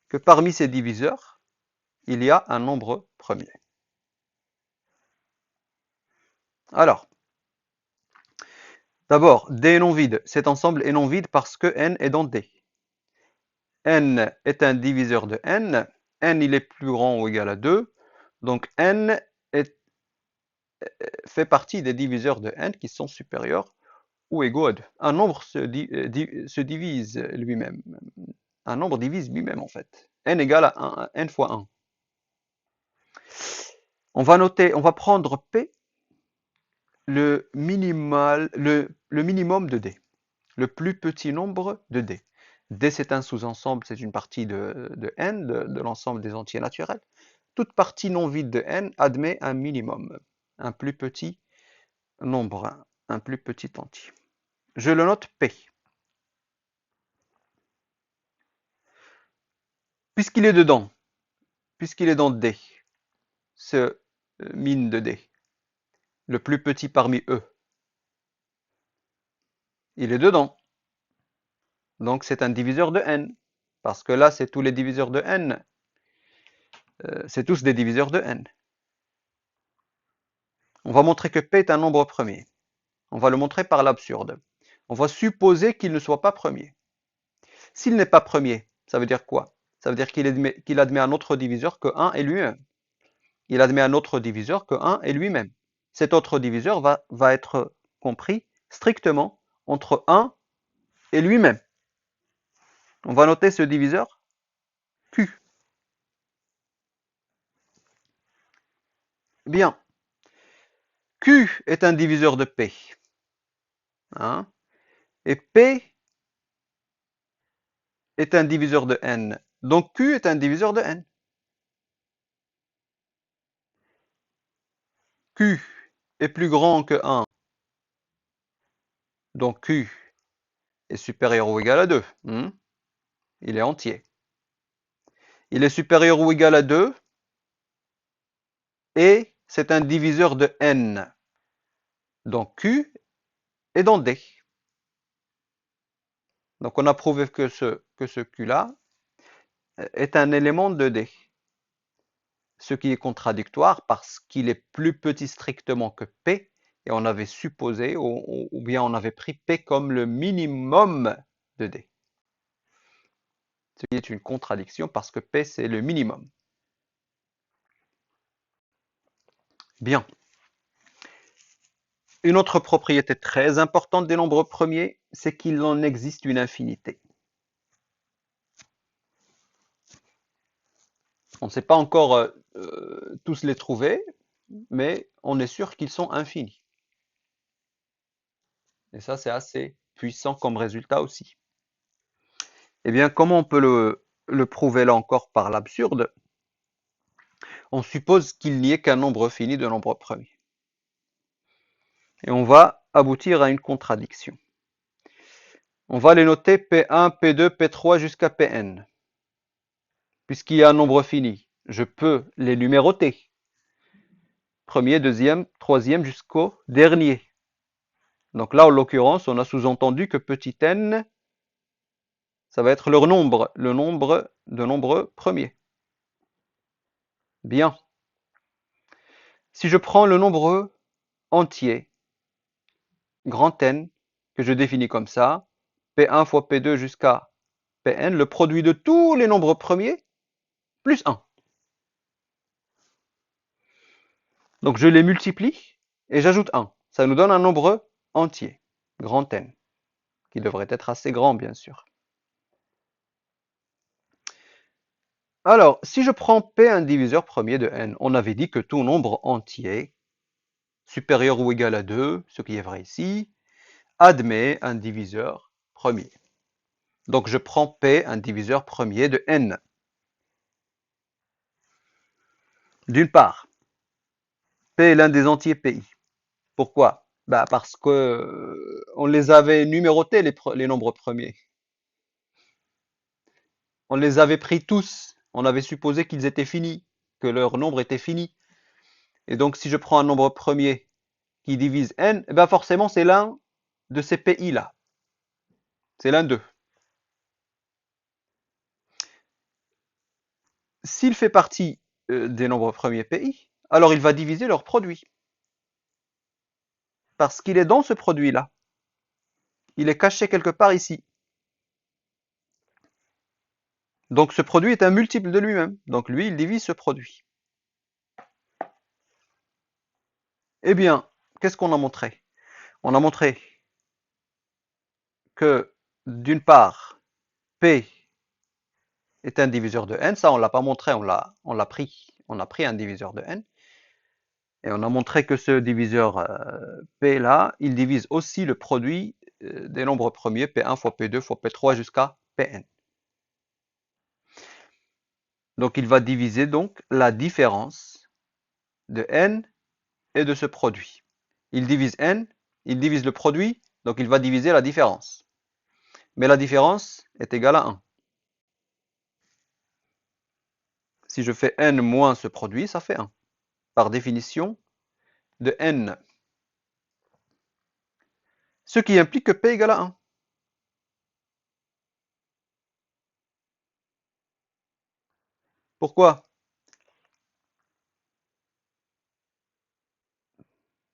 que parmi ces diviseurs, il y a un nombre premier. Alors, d'abord, D est non vide. Cet ensemble est non vide parce que n est dans D. N est un diviseur de n. N, il est plus grand ou égal à 2. Donc n fait partie des diviseurs de n qui sont supérieurs ou égaux à 2. Un nombre se divise lui-même. Un nombre divise lui-même en fait. N égale à 1, n fois 1. On va prendre P, le minimum de D, le plus petit nombre de D. D c'est un sous-ensemble, c'est une partie de n, de l'ensemble des entiers naturels. Toute partie non vide de n admet un minimum, un plus petit nombre, un plus petit entier. Je le note P. Puisqu'il est dedans, puisqu'il est dans D, ce min de D, le plus petit parmi eux, il est dedans. Donc c'est un diviseur de n. Parce que là, c'est tous les diviseurs de n. C'est tous des diviseurs de n. On va montrer que P est un nombre premier. On va le montrer par l'absurde. On va supposer qu'il ne soit pas premier. S'il n'est pas premier, ça veut dire quoi? Ça veut dire qu'il admet un autre diviseur que 1 et lui-même. Il admet un autre diviseur que 1 et lui-même. Cet autre diviseur va être compris strictement entre 1 et lui-même. On va noter ce diviseur Q. Bien. Q est un diviseur de P. Hein? Et P est un diviseur de n. Donc Q est un diviseur de n. Q est plus grand que 1. Donc Q est supérieur ou égal à 2. Il est entier. Il est supérieur ou égal à 2 et c'est un diviseur de n. Donc Q est dans D. Donc on a prouvé que ce Q-là est un élément de D. Ce qui est contradictoire parce qu'il est plus petit strictement que P et on avait supposé ou bien on avait pris P comme le minimum de D. Ce qui est une contradiction parce que P c'est le minimum. Bien. Une autre propriété très importante des nombres premiers, c'est qu'il en existe une infinité. On ne sait pas encore tous les trouver, mais on est sûr qu'ils sont infinis. Et ça, c'est assez puissant comme résultat aussi. Eh bien, comment on peut le prouver là encore par l'absurde? On suppose qu'il n'y ait qu'un nombre fini de nombres premiers. Et on va aboutir à une contradiction. On va les noter P1, P2, P3 jusqu'à Pn. Puisqu'il y a un nombre fini, je peux les numéroter. Premier, deuxième, troisième jusqu'au dernier. Donc là, en l'occurrence, on a sous-entendu que petit n, ça va être leur nombre, le nombre de nombres premiers. Bien. Si je prends le nombre entier, grand N, que je définis comme ça, P1 fois P2 jusqu'à Pn, le produit de tous les nombres premiers, plus 1. Donc je les multiplie et j'ajoute 1. Ça nous donne un nombre entier, grand N, qui devrait être assez grand, bien sûr. Alors, si je prends P un diviseur premier de n, on avait dit que tout nombre entier, supérieur ou égal à 2, ce qui est vrai ici, admet un diviseur premier. Donc je prends P un diviseur premier de n. D'une part, P est l'un des entiers PI. Pourquoi? Parce que on les avait numérotés, les nombres premiers. On les avait pris tous. On avait supposé qu'ils étaient finis, que leur nombre était fini. Et donc si je prends un nombre premier qui divise n, forcément c'est l'un de ces PI-là. C'est l'un d'eux. S'il fait partie des nombres premiers PI, alors il va diviser leur produit. Parce qu'il est dans ce produit-là. Il est caché quelque part ici. Donc ce produit est un multiple de lui-même. Donc lui, il divise ce produit. Eh bien, qu'est-ce qu'on a montré? On a montré que, d'une part, P est un diviseur de n. Ça, on l'a pas montré, on l'a pris. On a pris un diviseur de n. Et on a montré que ce diviseur P là, il divise aussi le produit des nombres premiers, P1 fois P2 fois P3 jusqu'à Pn. Donc il va diviser donc la différence de n et de ce produit. Il divise n, il divise le produit, donc il va diviser la différence. Mais la différence est égale à 1. Si je fais n moins ce produit, ça fait 1. Par définition de n. Ce qui implique que P égale à 1. Pourquoi?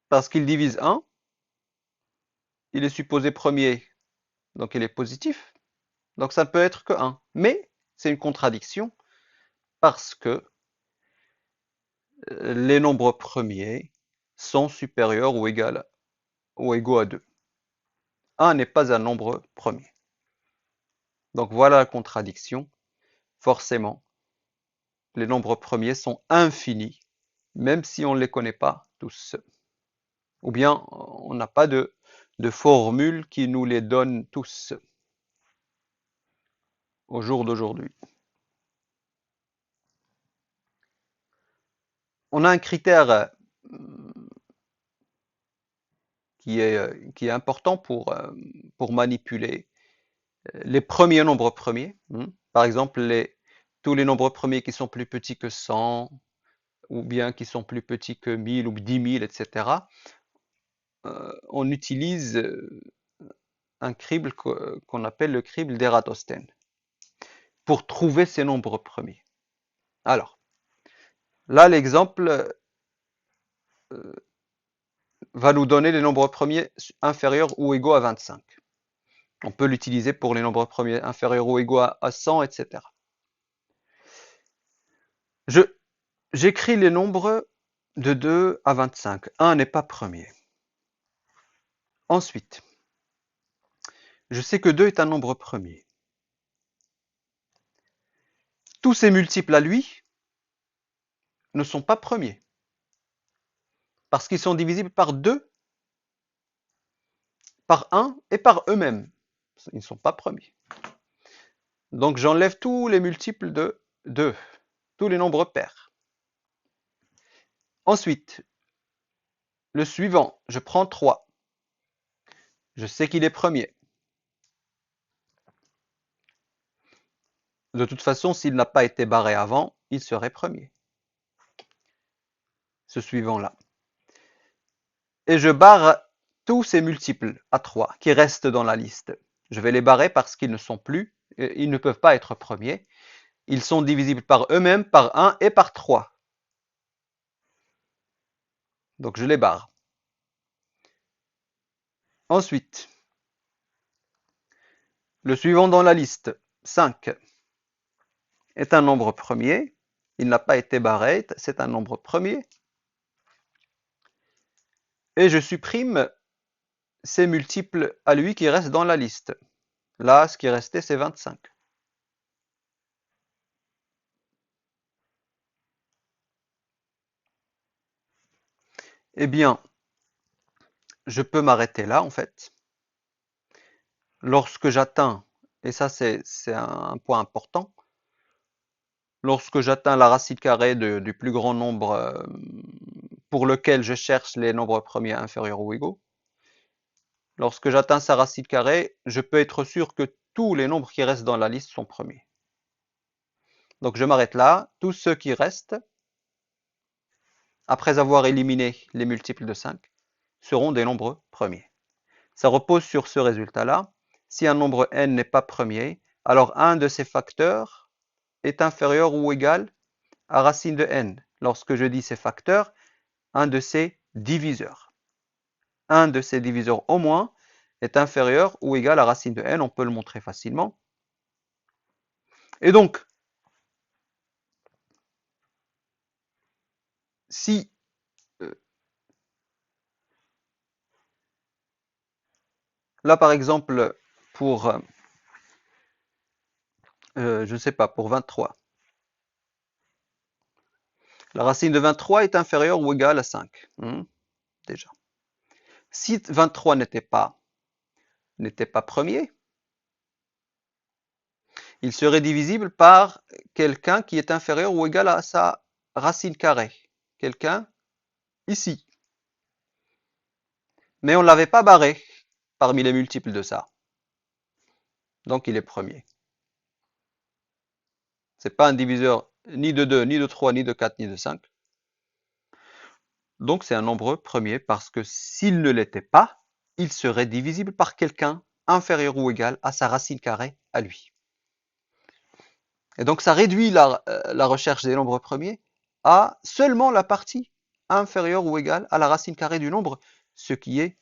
Parce qu'il divise 1, il est supposé premier, donc il est positif. Donc ça ne peut être que 1. Mais c'est une contradiction parce que les nombres premiers sont supérieurs ou égaux à 2. 1 n'est pas un nombre premier. Donc voilà la contradiction. Forcément, les nombres premiers sont infinis, même si on ne les connaît pas tous. Ou bien on n'a pas de formule qui nous les donne tous au jour d'aujourd'hui. On a un critère qui est important pour manipuler les premiers nombres premiers. Par exemple, tous les nombres premiers qui sont plus petits que 100, ou bien qui sont plus petits que 1000 ou 10 000, etc. On utilise un crible qu'on appelle le crible d'Ératosthène pour trouver ces nombres premiers. Alors, là, l'exemple va nous donner les nombres premiers inférieurs ou égaux à 25. On peut l'utiliser pour les nombres premiers inférieurs ou égaux à 100, etc. J'écris les nombres de 2 à 25. 1 n'est pas premier. Ensuite, je sais que 2 est un nombre premier. Tous ces multiples à lui ne sont pas premiers. Parce qu'ils sont divisibles par 2, par 1 et par eux-mêmes. Ils ne sont pas premiers. Donc j'enlève tous les multiples de 2, tous les nombres pairs. Ensuite, le suivant, je prends 3. Je sais qu'il est premier. De toute façon, s'il n'a pas été barré avant, il serait premier. Ce suivant-là. Et je barre tous ces multiples à 3 qui restent dans la liste. Je vais les barrer parce qu'ils ne sont plus, ils ne peuvent pas être premiers. Ils sont divisibles par eux-mêmes, par 1 et par 3. Donc je les barre. Ensuite, le suivant dans la liste, 5, est un nombre premier. Il n'a pas été barré, c'est un nombre premier. Et je supprime ces multiples à lui qui restent dans la liste. Là, ce qui restait, c'est 25. Eh bien, je peux m'arrêter là, en fait. Lorsque j'atteins, et ça c'est un point important, lorsque j'atteins la racine carrée du plus grand nombre pour lequel je cherche les nombres premiers inférieurs ou égaux, lorsque j'atteins sa racine carrée, je peux être sûr que tous les nombres qui restent dans la liste sont premiers. Donc je m'arrête là. Tous ceux qui restent, après avoir éliminé les multiples de 5, seront des nombres premiers. Ça repose sur ce résultat-là. Si un nombre n n'est pas premier, alors un de ses facteurs est inférieur ou égal à racine de n. Lorsque je dis ces facteurs, un de ces diviseurs. Un de ces diviseurs au moins est inférieur ou égal à racine de n. On peut le montrer facilement. Et donc, si Là, par exemple, pour, je ne sais pas, pour 23. La racine de 23 est inférieure ou égale à 5. Déjà. Si 23 n'était pas premier, il serait divisible par quelqu'un qui est inférieur ou égal à sa racine carrée. Quelqu'un ici. Mais on ne l'avait pas barré parmi les multiples de ça. Donc il est premier. C'est pas un diviseur ni de 2, ni de 3, ni de 4, ni de 5. Donc c'est un nombre premier parce que s'il ne l'était pas, il serait divisible par quelqu'un inférieur ou égal à sa racine carrée à lui. Et donc ça réduit la recherche des nombres premiers à seulement la partie inférieure ou égale à la racine carrée du nombre, ce qui est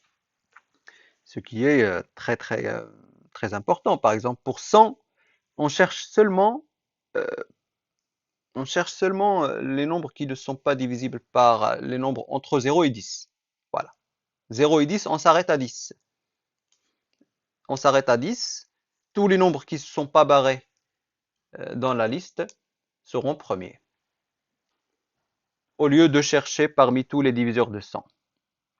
très important. Par exemple, pour 100, on cherche seulement, euh, les nombres qui ne sont pas divisibles par les nombres entre 0 et 10. Voilà. 0 et 10, on s'arrête à 10. On s'arrête à 10. Tous les nombres qui ne sont pas barrés dans la liste seront premiers, au lieu de chercher parmi tous les diviseurs de 100.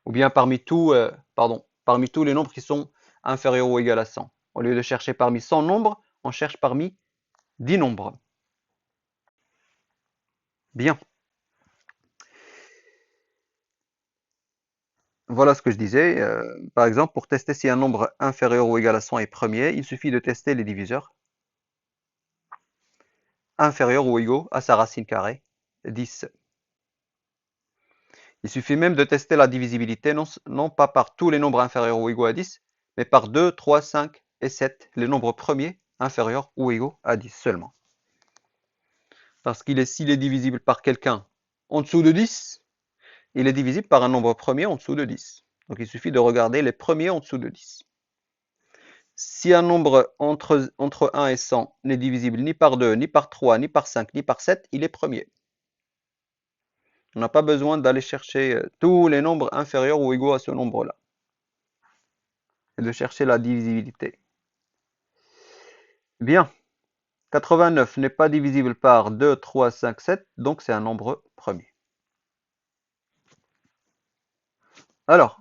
Ou bien parmi tous les nombres qui sont inférieurs ou égaux à 100. Au lieu de chercher parmi 100 nombres, on cherche parmi 10 nombres. Bien. Voilà ce que je disais. Par exemple, pour tester si un nombre inférieur ou égal à 100 est premier, il suffit de tester les diviseurs inférieurs ou égaux à sa racine carrée, 10. Il suffit même de tester la divisibilité, non pas par tous les nombres inférieurs ou égaux à 10, mais par 2, 3, 5 et 7, les nombres premiers inférieurs ou égaux à 10 seulement. Parce s'il est divisible par quelqu'un en dessous de 10, il est divisible par un nombre premier en dessous de 10. Donc il suffit de regarder les premiers en dessous de 10. Si un nombre entre 1 et 100 n'est divisible ni par 2, ni par 3, ni par 5, ni par 7, il est premier. On n'a pas besoin d'aller chercher tous les nombres inférieurs ou égaux à ce nombre-là. Et de chercher la divisibilité. Bien. 89 n'est pas divisible par 2, 3, 5, 7, donc c'est un nombre premier. Alors,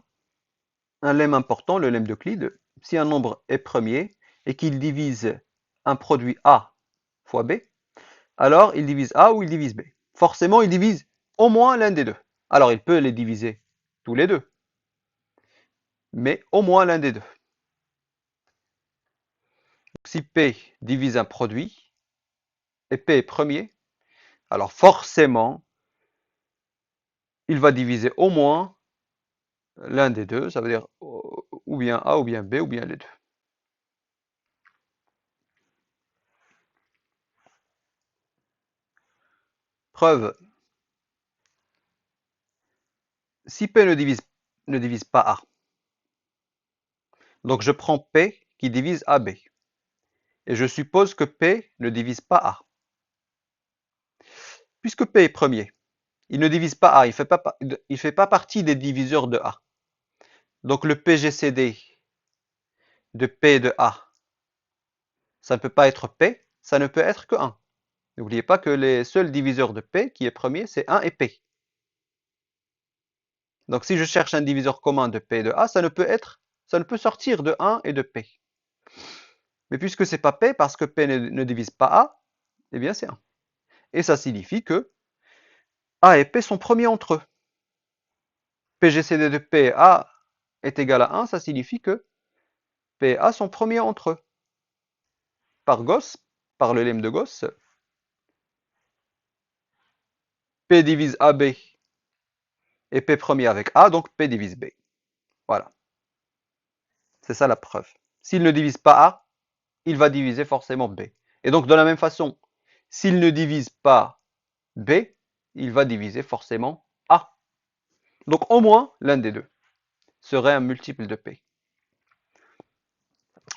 un lemme important, le lemme d'Euclide, si un nombre est premier et qu'il divise un produit A fois B, alors il divise A ou il divise B. Forcément, il divise au moins l'un des deux. Alors, il peut les diviser tous les deux, mais au moins l'un des deux. Donc, si P divise un produit et P est premier, alors forcément, il va diviser au moins l'un des deux, ça veut dire ou bien A ou bien B ou bien les deux. Preuve. Si P ne divise pas A, donc je prends P qui divise AB, et je suppose que P ne divise pas A. Puisque P est premier, il ne divise pas A, il ne fait pas partie des diviseurs de A. Donc le PGCD de P de A, ça ne peut pas être P, ça ne peut être que 1. N'oubliez pas que les seuls diviseurs de P, qui est premier, c'est 1 et P. Donc si je cherche un diviseur commun de P et de A, ça ne peut sortir de 1 et de P. Mais puisque c'est pas P, parce que P ne divise pas A, eh bien c'est 1. Et ça signifie que A et P sont premiers entre eux. PGCD de P et A est égal à 1, ça signifie que P et A sont premiers entre eux. Par Gauss, par le lemme de Gauss, P divise AB et P premier avec A, donc P divise B. Voilà. C'est ça la preuve. S'il ne divise pas A, il va diviser forcément B. Et donc de la même façon, s'il ne divise pas B, il va diviser forcément A. Donc au moins l'un des deux serait un multiple de P.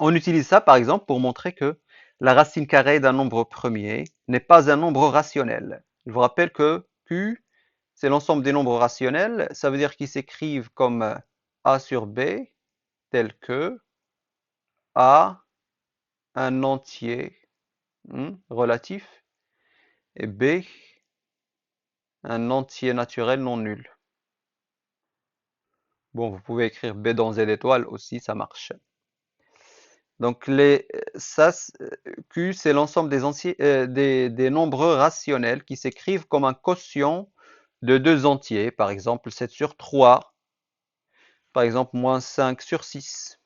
On utilise ça par exemple pour montrer que la racine carrée d'un nombre premier n'est pas un nombre rationnel. Je vous rappelle que Q, c'est l'ensemble des nombres rationnels. Ça veut dire qu'ils s'écrivent comme A sur B, tel que A, un entier relatif, et B, un entier naturel non nul. Bon, vous pouvez écrire B dans Z étoile aussi, ça marche. Donc Q, c'est l'ensemble des nombres rationnels qui s'écrivent comme un quotient de deux entiers. Par exemple, 7 sur 3. Par exemple, moins 5 sur 6.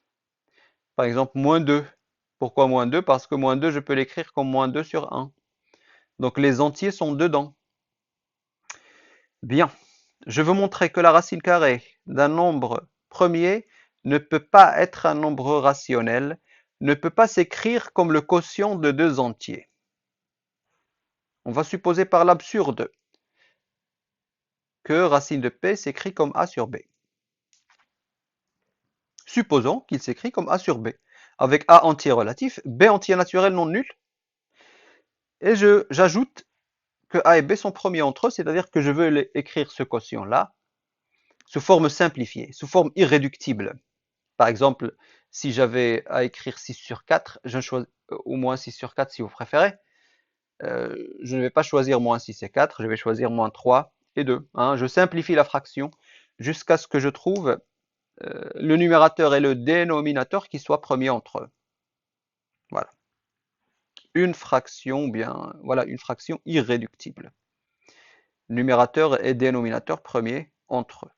Par exemple, moins 2. Pourquoi moins 2? Parce que moins 2, je peux l'écrire comme moins 2 sur 1. Donc les entiers sont dedans. Bien. Je veux montrer que la racine carrée d'un nombre premier ne peut pas être un nombre rationnel, ne peut pas s'écrire comme le quotient de deux entiers. On va supposer par l'absurde que racine de P s'écrit comme A sur B. Supposons qu'il s'écrit comme A sur B, avec A entier relatif, B entier naturel non nul, et j'ajoute que A et B sont premiers entre eux, c'est-à-dire que je veux écrire ce quotient-là sous forme simplifiée, sous forme irréductible. Par exemple, si j'avais à écrire 6 sur 4, ou moins 6 sur 4 si vous préférez, je ne vais pas choisir moins 6 et 4, je vais choisir moins 3 et 2. Je simplifie la fraction jusqu'à ce que je trouve le numérateur et le dénominateur qui soient premiers entre eux. Voilà. Une fraction, bien, voilà, une fraction irréductible. Numérateur et dénominateur premiers entre eux.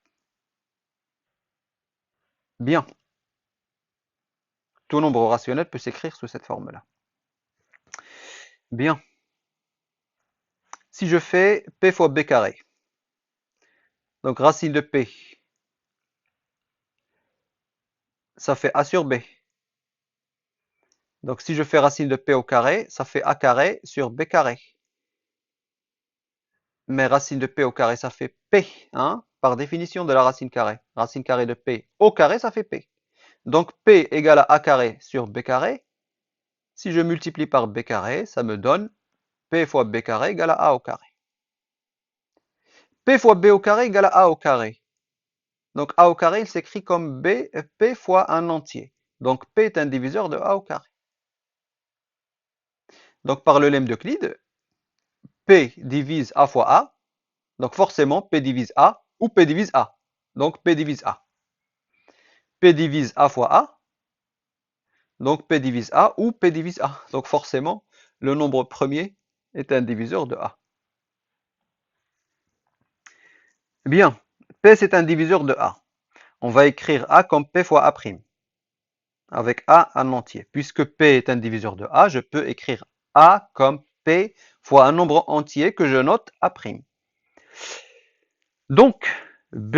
Bien. Tout nombre rationnel peut s'écrire sous cette forme-là. Bien. Si je fais P fois B carré, donc racine de P, ça fait A sur B. Donc si je fais racine de P au carré, ça fait A carré sur B carré. Mais racine de P au carré, ça fait P, par définition de la racine carrée. Racine carrée de P au carré, ça fait P. Donc P égale à A carré sur B carré. Si je multiplie par B carré, ça me donne P fois B carré égale à A au carré. P fois B au carré égale à A au carré. Donc A au carré, il s'écrit comme P fois un entier. Donc P est un diviseur de A au carré. Donc par le lemme d'Euclide, P divise A fois A. Donc forcément, P divise A ou P divise A. Donc P divise A. P divise A fois A. Donc P divise A ou P divise A. Donc forcément, le nombre premier est un diviseur de A. Bien, P c'est un diviseur de A. On va écrire A comme P fois A', avec A en entier. Puisque P est un diviseur de A, je peux écrire A comme P fois un nombre entier que je note A'. Donc, B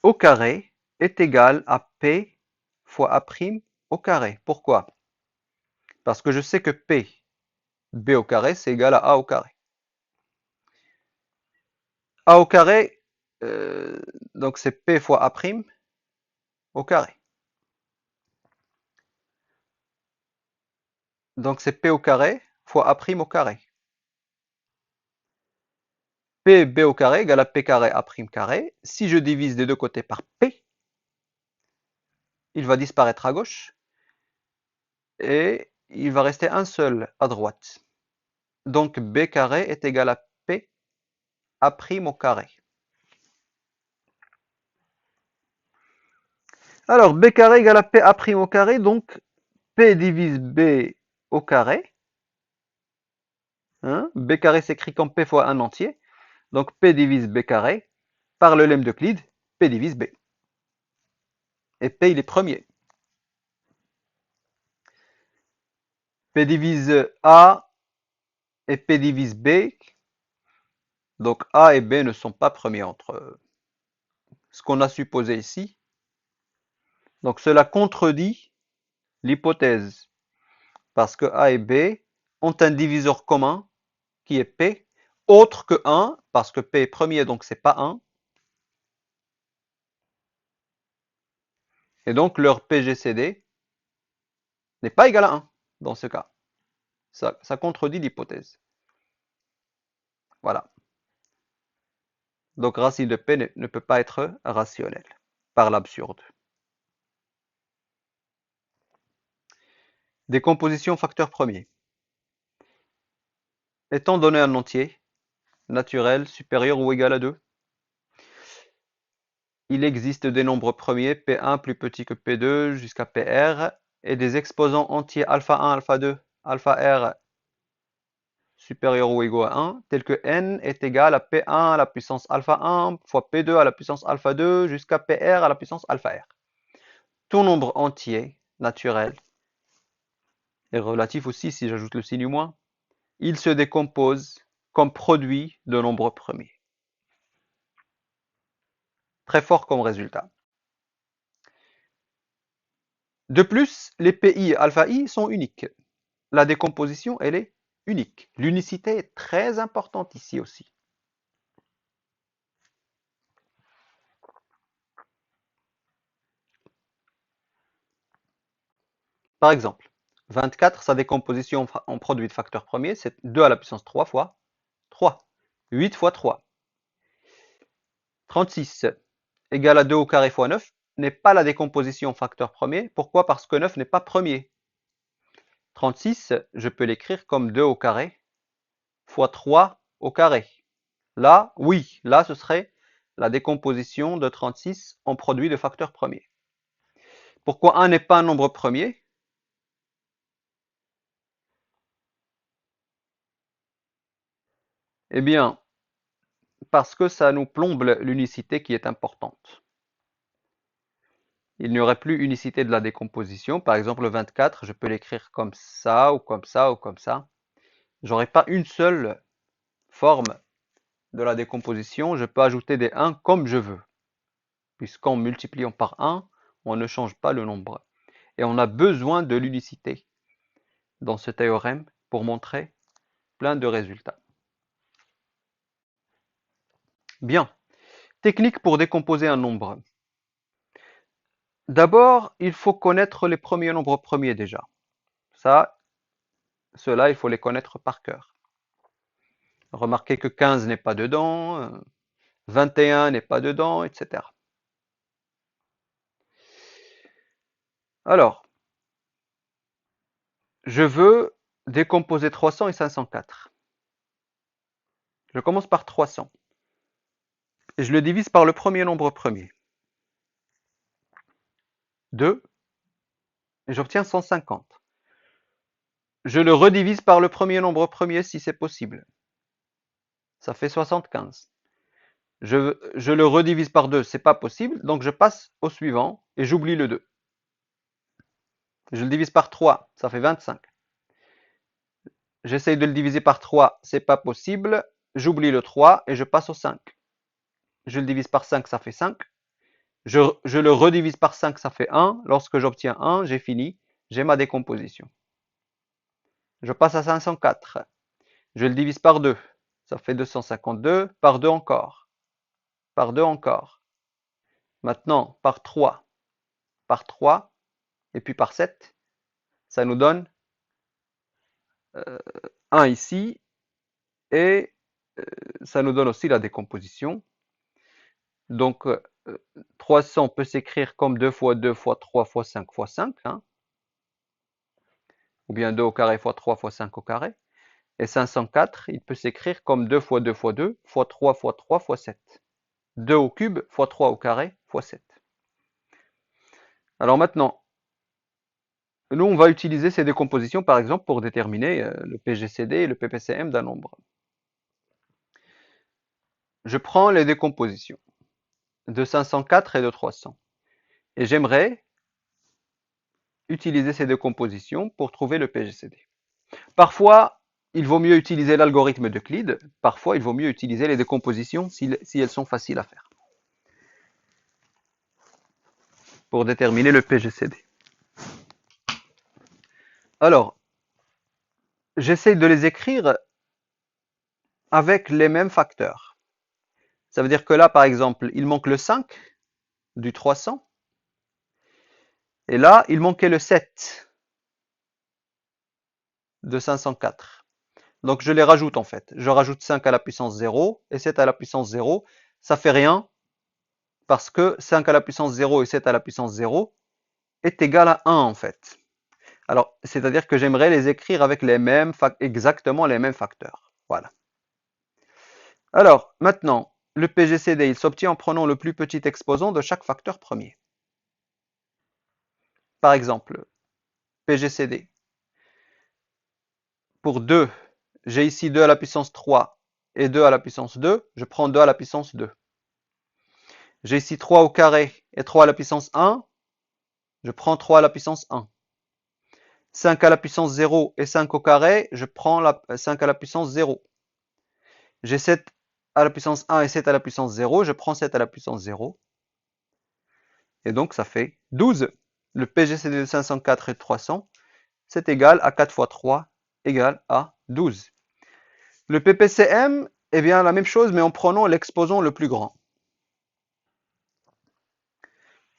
au carré est égal à P fois A' au carré. Pourquoi? Parce que je sais que P, B au carré, c'est égal à A au carré. A au carré, donc c'est P fois A' au carré. Donc c'est P au carré fois A' au carré. P, B au carré égale à P carré A' carré. Si je divise des deux côtés par P, il va disparaître à gauche et il va rester un seul à droite. Donc B carré est égal à P A' au carré. Alors B carré égale à P A' au carré, donc P divise B au carré. B carré s'écrit comme P fois un entier. Donc P divise B carré par le lemme d'Euclide, P divise B. Et P il est premier. P divise A et P divise B. Donc A et B ne sont pas premiers entre ce qu'on a supposé ici. Donc cela contredit l'hypothèse. Parce que A et B ont un diviseur commun qui est P, autre que 1, parce que P est premier, donc c'est pas 1. Et donc leur PGCD n'est pas égal à 1 dans ce cas. Ça contredit l'hypothèse. Voilà. Donc racine de P ne peut pas être rationnelle par l'absurde. Décomposition facteur premier. Étant donné un entier naturel supérieur ou égal à 2, il existe des nombres premiers P1 plus petit que P2 jusqu'à PR et des exposants entiers alpha 1, alpha 2, alpha R supérieur ou égaux à 1, tel que n est égal à P1 à la puissance alpha 1 fois P2 à la puissance alpha 2 jusqu'à PR à la puissance alpha R. Tout nombre entier naturel est relatif aussi si j'ajoute le signe du moins. Il se décompose comme produit de nombres premiers. Très fort comme résultat. De plus, les PI alpha I sont uniques. La décomposition, elle est unique. L'unicité est très importante ici aussi. Par exemple, 24, sa décomposition en produit de facteur premier, c'est 2 à la puissance 3 fois 3. 8 fois 3. 36 égale à 2 au carré fois 9 n'est pas la décomposition en facteur premier. Pourquoi? Parce que 9 n'est pas premier. 36, je peux l'écrire comme 2 au carré fois 3 au carré. Là, oui, là, ce serait la décomposition de 36 en produit de facteur premier. Pourquoi 1 n'est pas un nombre premier? Eh bien, parce que ça nous plombe l'unicité qui est importante. Il n'y aurait plus unicité de la décomposition. Par exemple, le 24, je peux l'écrire comme ça, ou comme ça, ou comme ça. J'aurais pas une seule forme de la décomposition. Je peux ajouter des 1 comme je veux. Puisqu'en multipliant par 1, on ne change pas le nombre. Et on a besoin de l'unicité dans ce théorème pour montrer plein de résultats. Bien. Technique pour décomposer un nombre. D'abord, il faut connaître les premiers nombres premiers déjà. Cela, il faut les connaître par cœur. Remarquez que 15 n'est pas dedans, 21 n'est pas dedans, etc. Alors, je veux décomposer 300 et 504. Je commence par 300. Et je le divise par le premier nombre premier. 2. Et j'obtiens 150. Je le redivise par le premier nombre premier si c'est possible. Ça fait 75. Je le redivise par 2, c'est pas possible, donc je passe au suivant et j'oublie le 2. Je le divise par 3, ça fait 25. J'essaye de le diviser par 3, c'est pas possible, j'oublie le 3 et je passe au 5. Je le divise par 5, ça fait 5. Je le redivise par 5, ça fait 1. Lorsque j'obtiens 1, j'ai fini, j'ai ma décomposition. Je passe à 504. Je le divise par 2, ça fait 252, par 2 encore, par 2 encore. Maintenant, par 3, et puis par 7, ça nous donne 1 ici, et ça nous donne aussi la décomposition. Donc, 300 peut s'écrire comme 2 fois 2 fois 3 fois 5 fois 5, hein, ou bien 2 au carré fois 3 fois 5 au carré. Et 504, il peut s'écrire comme 2 fois 2 fois 2 fois 3 fois 3 fois 7. 2 au cube fois 3 au carré fois 7. Alors maintenant, nous, on va utiliser ces décompositions, par exemple, pour déterminer le PGCD et le PPCM d'un nombre. Je prends les décompositions de 504 et de 300. Et j'aimerais utiliser ces décompositions pour trouver le PGCD. Parfois, il vaut mieux utiliser l'algorithme d'Euclide. Parfois, il vaut mieux utiliser les décompositions si elles sont faciles à faire pour déterminer le PGCD. Alors, j'essaie de les écrire avec les mêmes facteurs. Ça veut dire que là, par exemple, il manque le 5 du 300. Et là, il manquait le 7 de 504. Donc, je les rajoute en fait. Je rajoute 5 à la puissance 0 et 7 à la puissance 0. Ça fait rien parce que 5 à la puissance 0 et 7 à la puissance 0 est égal à 1 en fait. Alors, c'est-à-dire que j'aimerais les écrire avec exactement les mêmes facteurs. Voilà. Alors, maintenant, le PGCD, il s'obtient en prenant le plus petit exposant de chaque facteur premier. Par exemple, PGCD. Pour 2, j'ai ici 2 à la puissance 3 et 2 à la puissance 2. Je prends 2 à la puissance 2. J'ai ici 3 au carré et 3 à la puissance 1. Je prends 3 à la puissance 1. 5 à la puissance 0 et 5 au carré, je prends 5 à la puissance 0. J'ai 7 à la puissance 1 et 7 à la puissance 0, je prends 7 à la puissance 0. Et donc ça fait 12. Le PGCD de 504 et de 300, c'est égal à 4 fois 3 égale à 12. Le PPCM, eh bien la même chose, mais en prenant l'exposant le plus grand.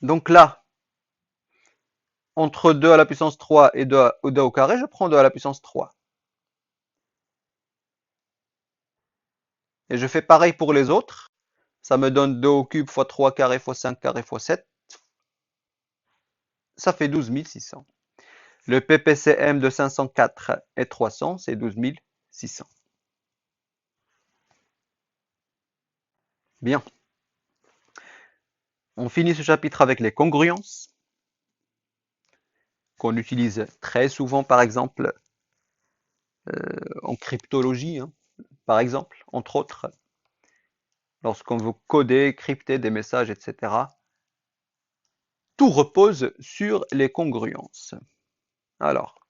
Donc là, entre 2 à la puissance 3 et 2 au carré, je prends 2 à la puissance 3. Et je fais pareil pour les autres. Ça me donne 2 au cube fois 3 carré fois 5 carré fois 7. Ça fait 12 600. Le PPCM de 504 et 300, c'est 12 600. Bien. On finit ce chapitre avec les congruences, qu'on utilise très souvent, par exemple, en cryptologie, hein, par exemple, entre autres, lorsqu'on veut coder, crypter des messages, etc. Tout repose sur les congruences. Alors,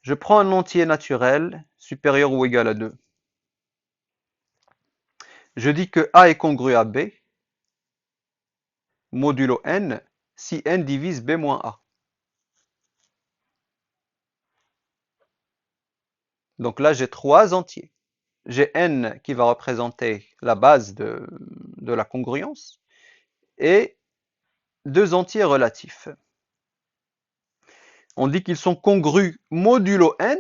je prends un entier naturel supérieur ou égal à 2. Je dis que A est congru à B, modulo n, si n divise B moins A. Donc là, j'ai 3 entiers. J'ai n qui va représenter la base de la congruence et 2 entiers relatifs. On dit qu'ils sont congrus modulo n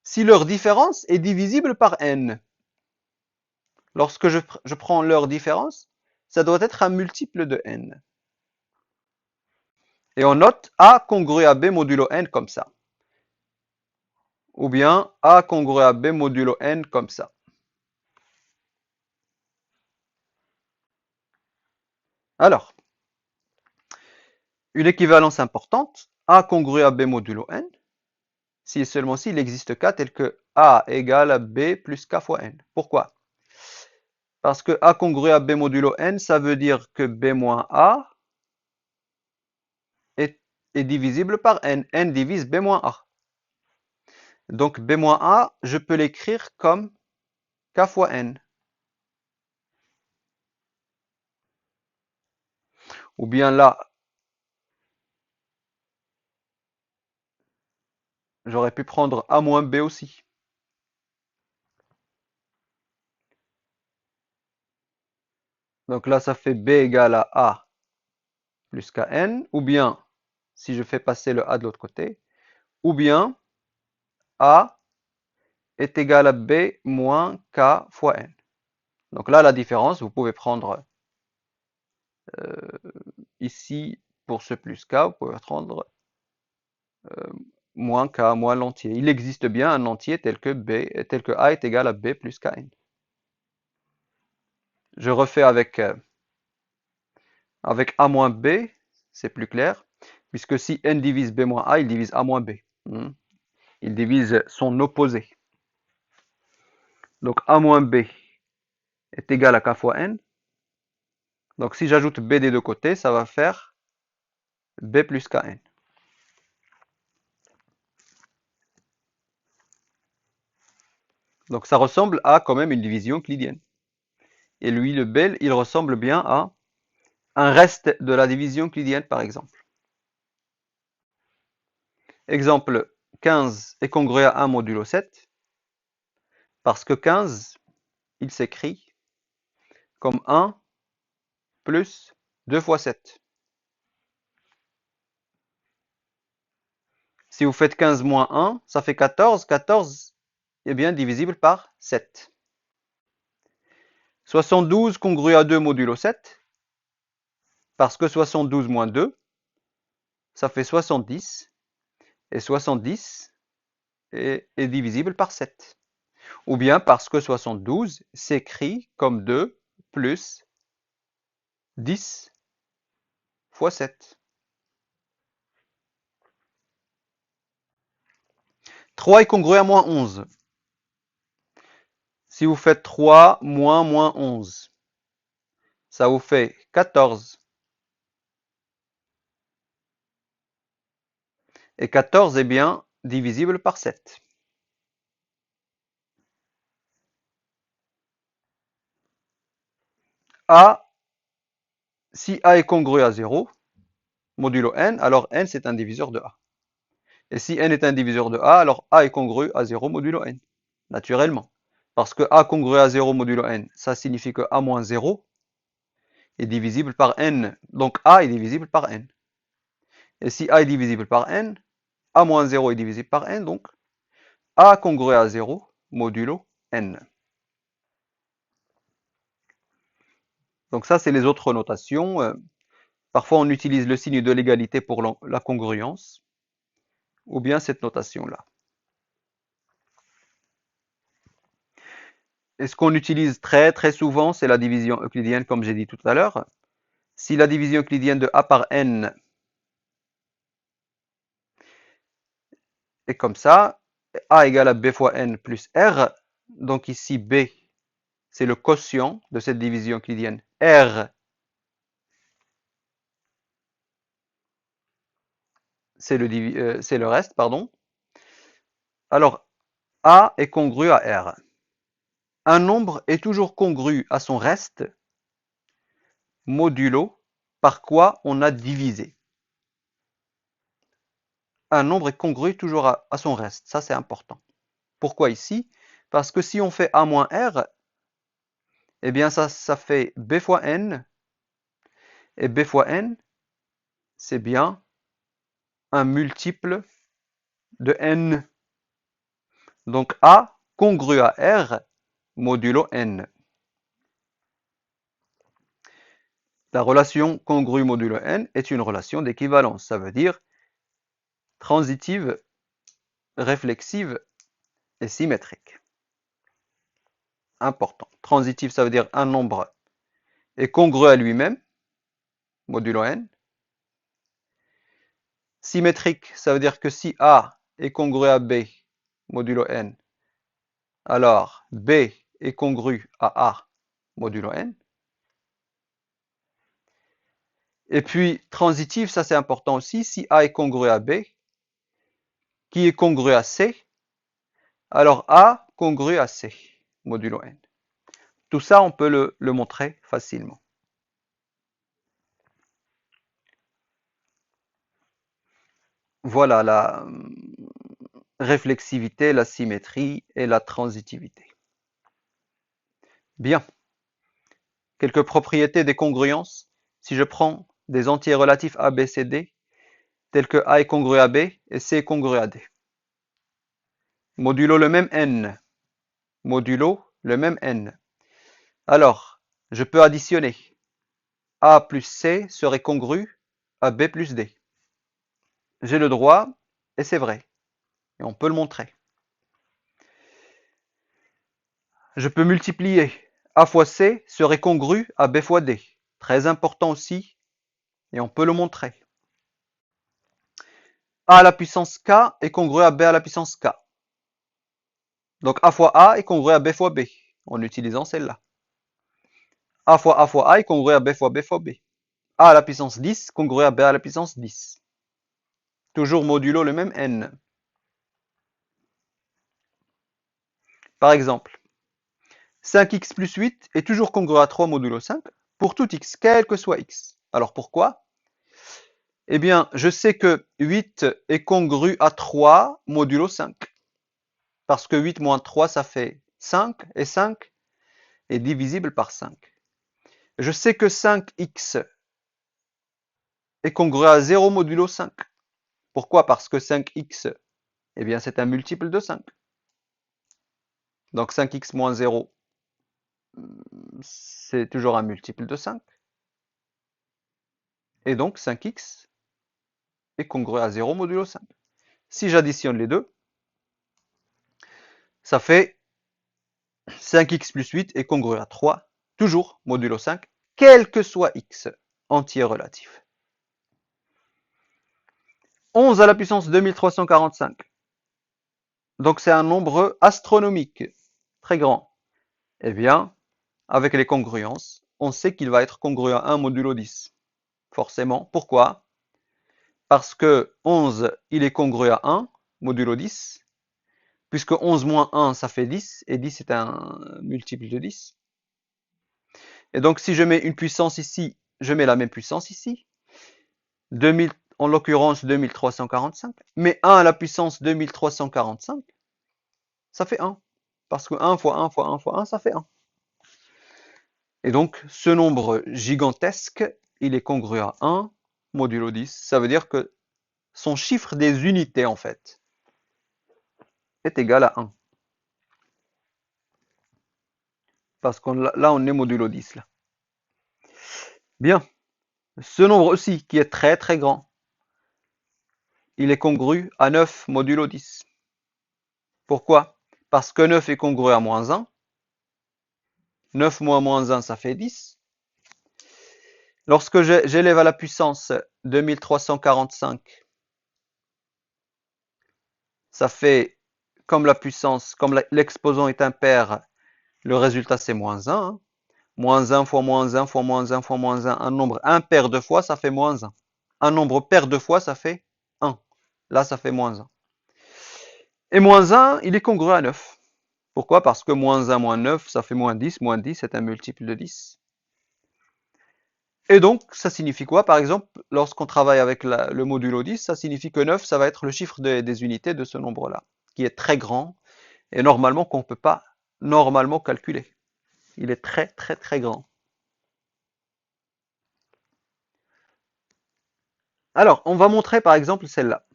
si leur différence est divisible par n. Lorsque je prends leur différence, ça doit être un multiple de n. Et on note A congru à B modulo n comme ça. Ou bien A congru à B modulo n comme ça. Alors, une équivalence importante, A congru à B modulo n, si et seulement s'il existe K tel que A égale à B plus K fois n. Pourquoi? Parce que A congru à B modulo n, ça veut dire que B moins A est divisible par n. N divise B moins A. Donc B moins A, je peux l'écrire comme K fois n. Ou bien là, j'aurais pu prendre A moins B aussi. Donc là, ça fait B égale à A plus Kn. Ou bien, si je fais passer le A de l'autre côté, ou bien A est égal à B moins K fois N. Donc là, la différence, vous pouvez prendre ici, pour ce plus K, vous pouvez prendre moins K, moins l'entier. Il existe bien un entier tel que A est égal à B plus Kn. Je refais avec A moins B, c'est plus clair, puisque si N divise B moins A, il divise A moins B. Il divise son opposé. Donc A moins B est égal à K fois N. Donc si j'ajoute B des deux côtés, ça va faire B plus Kn. Donc ça ressemble à quand même une division euclidienne. Et lui, le B, il ressemble bien à un reste de la division euclidienne, par exemple. Exemple, 15 est congru à 1 modulo 7, parce que 15, il s'écrit comme 1 plus 2 fois 7. Si vous faites 15 moins 1, ça fait 14. 14 est bien divisible par 7. 72 congru à 2 modulo 7, parce que 72 moins 2, ça fait 70. Et 70 est divisible par 7. Ou bien parce que 72 s'écrit comme 2 plus 10 fois 7. 3 est congru à moins 11. Si vous faites 3 moins 11, ça vous fait 14. Et 14 est bien divisible par 7. A, si A est congru à 0, modulo n, alors n c'est un diviseur de A. Et si n est un diviseur de A, alors A est congru à 0 modulo n, naturellement. Parce que A congru à 0 modulo n, ça signifie que A moins 0 est divisible par n. Donc A est divisible par n. Et si A est divisible par n, A moins 0 est divisible par n, donc A congru à 0 modulo n. Donc ça, c'est les autres notations. Parfois, on utilise le signe de l'égalité pour la congruence, ou bien cette notation-là. Et ce qu'on utilise très très souvent, c'est la division euclidienne, comme j'ai dit tout à l'heure. Si la division euclidienne de A par n est comme ça, A égale à B fois n plus R, donc ici B, c'est le quotient de cette division euclidienne. R, c'est le reste, pardon. Alors, A est congru à R. Un nombre est toujours congru à son reste, modulo par quoi on a divisé. Un nombre est congru toujours à son reste, ça c'est important. Pourquoi ici? Parce que si on fait A moins R, eh bien ça fait B fois N, et B fois N, c'est bien un multiple de N. Donc A congru à R modulo N. La relation congru modulo N est une relation d'équivalence. Ça veut dire transitive, réflexive et symétrique. Important. Transitive, ça veut dire un nombre est congru à lui-même, modulo N. Symétrique, ça veut dire que si A est congru à B, modulo N, alors B est congru à A, modulo N. Et puis, transitif, ça c'est important aussi, si A est congru à B, qui est congru à C, alors A congru à C, modulo N. Tout ça, on peut le montrer facilement. Voilà la réflexivité, la symétrie et la transitivité. Bien. Quelques propriétés des congruences. Si je prends des entiers relatifs A, B, C, D, tels que A est congru à B et C est congru à D. Modulo le même n. Modulo le même n. Alors, je peux additionner. A plus C serait congru à B plus D. J'ai le droit et c'est vrai. Et on peut le montrer. Je peux multiplier. A fois C serait congru à B fois D. Très important aussi. Et on peut le montrer. A à la puissance K est congru à B à la puissance K. Donc A fois A est congru à B fois B. En utilisant celle-là. A fois A est congru à B fois B. A à la puissance 10 congru à B à la puissance 10. Toujours modulo le même n. Par exemple, 5x plus 8 est toujours congru à 3 modulo 5 pour tout x, quel que soit x. Alors pourquoi? Eh bien, je sais que 8 est congru à 3 modulo 5. Parce que 8 moins 3, ça fait 5, et 5 est divisible par 5. Je sais que 5x est congru à 0 modulo 5. Pourquoi? Parce que 5x, eh bien, c'est un multiple de 5. Donc 5x moins 0, c'est toujours un multiple de 5. Et donc 5x est congruent à 0 modulo 5. Si j'additionne les deux, ça fait 5x plus 8 est congruent à 3, toujours modulo 5, quel que soit x, entier relatif. 11 à la puissance 2345. Donc c'est un nombre astronomique, très grand. Eh bien, avec les congruences, on sait qu'il va être congruent à 1 modulo 10. Forcément. Pourquoi? Parce que 11, il est congruent à 1 modulo 10, puisque 11 moins 1, ça fait 10, et 10 est un multiple de 10. Et donc, si je mets une puissance ici, je mets la même puissance ici. 2000, en l'occurrence 2345. Mais 1 à la puissance 2345, ça fait 1. Parce que 1 fois 1 fois 1 fois 1, ça fait 1. Et donc, ce nombre gigantesque, il est congruent à 1 modulo 10. Ça veut dire que son chiffre des unités, en fait, est égal à 1. Parce que là, on est modulo 10. Là. Bien. Ce nombre aussi, qui est très très grand, il est congru à 9 modulo 10. Pourquoi? Parce que 9 est congru à moins 1. 9 moins moins 1, ça fait 10. Lorsque j'élève à la puissance 2345, ça fait, comme la puissance, comme l'exposant est impair, le résultat c'est moins 1. Hein. Moins 1 fois moins 1 fois moins 1 fois moins 1, un nombre impair de fois, ça fait moins 1. Un nombre pair de fois, ça fait 1. Là, ça fait moins 1. Et moins 1, il est congruent à 9. Pourquoi? Parce que moins 1 moins 9, ça fait moins 10. Moins 10, c'est un multiple de 10. Et donc, ça signifie quoi? Par exemple, lorsqu'on travaille avec le modulo 10, ça signifie que 9, ça va être le chiffre des unités de ce nombre-là, qui est très grand, et normalement qu'on ne peut pas normalement calculer. Il est très très très grand. Alors, on va montrer par exemple celle-là.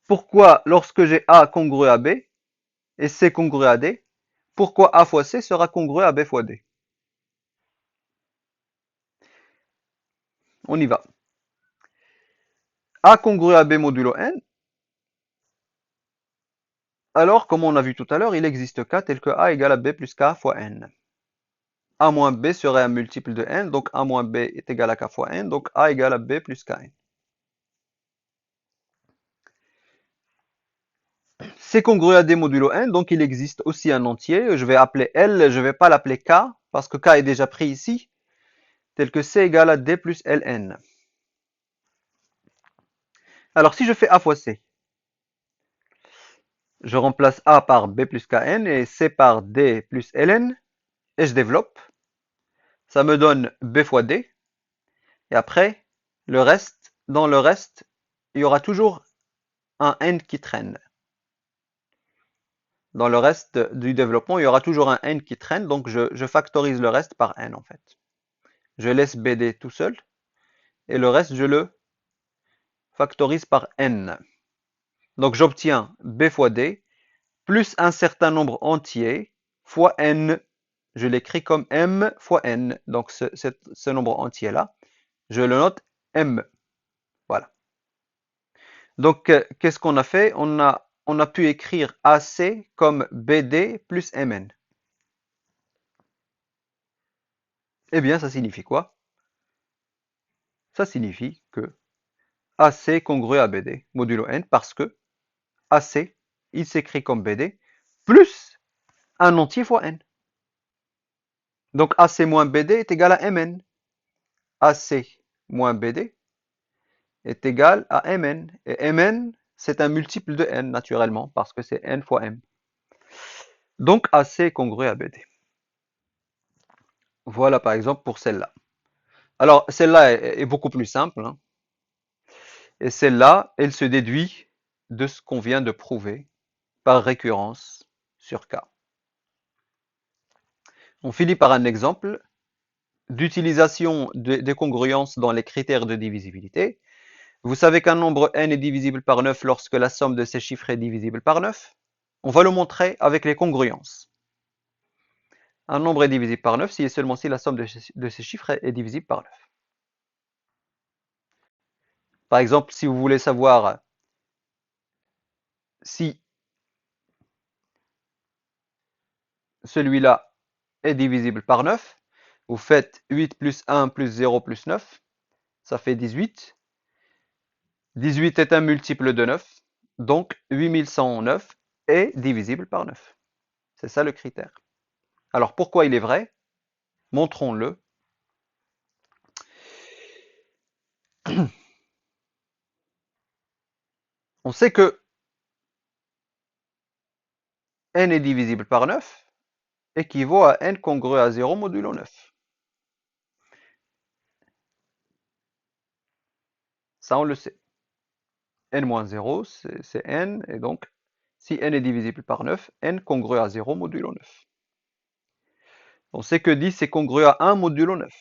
Pourquoi lorsque j'ai A congruent à B, et C congruent à D, pourquoi A fois C sera congruent à B fois D? On y va. A congruent à B modulo n, alors, comme on a vu tout à l'heure, il existe K tel que A égale à B plus K fois n. A moins B serait un multiple de n, donc A moins B est égal à K fois n, donc A égale à B plus Kn. C'est congruent à D modulo n, donc il existe aussi un entier. Je vais appeler L, je ne vais pas l'appeler K, parce que K est déjà pris ici, tel que C égale à D plus Ln. Alors, si je fais A fois C, je remplace A par B plus Kn et C par D plus Ln, et je développe. Ça me donne B fois D, et après, dans le reste, il y aura toujours un n qui traîne. Dans le reste du développement, il y aura toujours un n qui traîne, donc je factorise le reste par n en fait. Je laisse BD tout seul, et le reste, je le factorise par n. Donc j'obtiens B fois D, plus un certain nombre entier, fois n. Je l'écris comme m fois n. Donc ce nombre entier-là, je le note m. Voilà. Donc qu'est-ce qu'on a fait? On a pu écrire AC comme BD plus mn. Eh bien, ça signifie quoi? Ça signifie que AC congruent à BD, modulo n, parce que AC, il s'écrit comme BD, plus un entier fois n. Donc AC moins BD est égal à mn. AC moins BD est égal à mn. Et mn, c'est un multiple de n, naturellement, parce que c'est n fois m. Donc AC est congruent à BD. Voilà, par exemple, pour celle-là. Alors, celle-là est beaucoup plus simple. Hein. Et celle-là, elle se déduit de ce qu'on vient de prouver par récurrence sur K. On finit par un exemple d'utilisation des congruences dans les critères de divisibilité. Vous savez qu'un nombre n est divisible par 9 lorsque la somme de ses chiffres est divisible par 9. On va le montrer avec les congruences. Un nombre est divisible par 9 si et seulement si la somme de ses chiffres est divisible par 9. Par exemple, si vous voulez savoir si celui-là est divisible par 9, vous faites 8 plus 1 plus 0 plus 9, ça fait 18. 18 est un multiple de 9, donc 8109 est divisible par 9. C'est ça le critère. Alors pourquoi il est vrai? Montrons-le. On sait que n est divisible par 9 équivaut à n congru à 0 modulo 9. Ça, on le sait. n-0, c'est n, et donc, si n est divisible par 9, n congru à 0 modulo 9. On sait que 10 est congru à 1 modulo 9.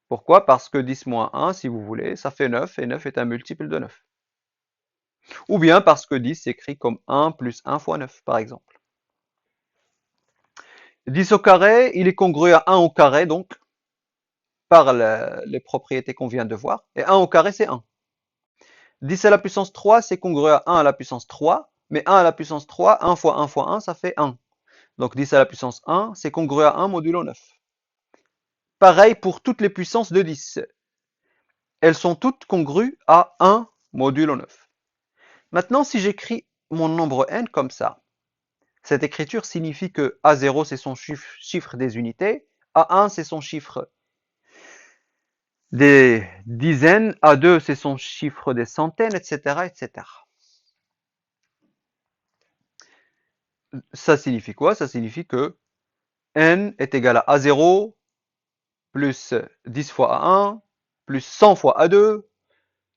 Pourquoi? Parce que 10 moins 1, si vous voulez, ça fait 9, et 9 est un multiple de 9. Ou bien parce que 10 s'écrit comme 1 plus 1 fois 9, par exemple. 10 au carré, il est congru à 1 au carré, donc, par les propriétés qu'on vient de voir. Et 1 au carré, c'est 1. 10 à la puissance 3, c'est congru à 1 à la puissance 3. Mais 1 à la puissance 3, 1 fois 1 fois 1, ça fait 1. Donc 10 à la puissance 1, c'est congru à 1 modulo 9. Pareil pour toutes les puissances de 10. Elles sont toutes congrues à 1 modulo 9. Maintenant, si j'écris mon nombre n comme ça, cette écriture signifie que A0 c'est son chiffre des unités, A1 c'est son chiffre des dizaines, A2 c'est son chiffre des centaines, etc., etc. Ça signifie quoi? Ça signifie que n est égal à A0 plus 10 fois A1 plus 100 fois A2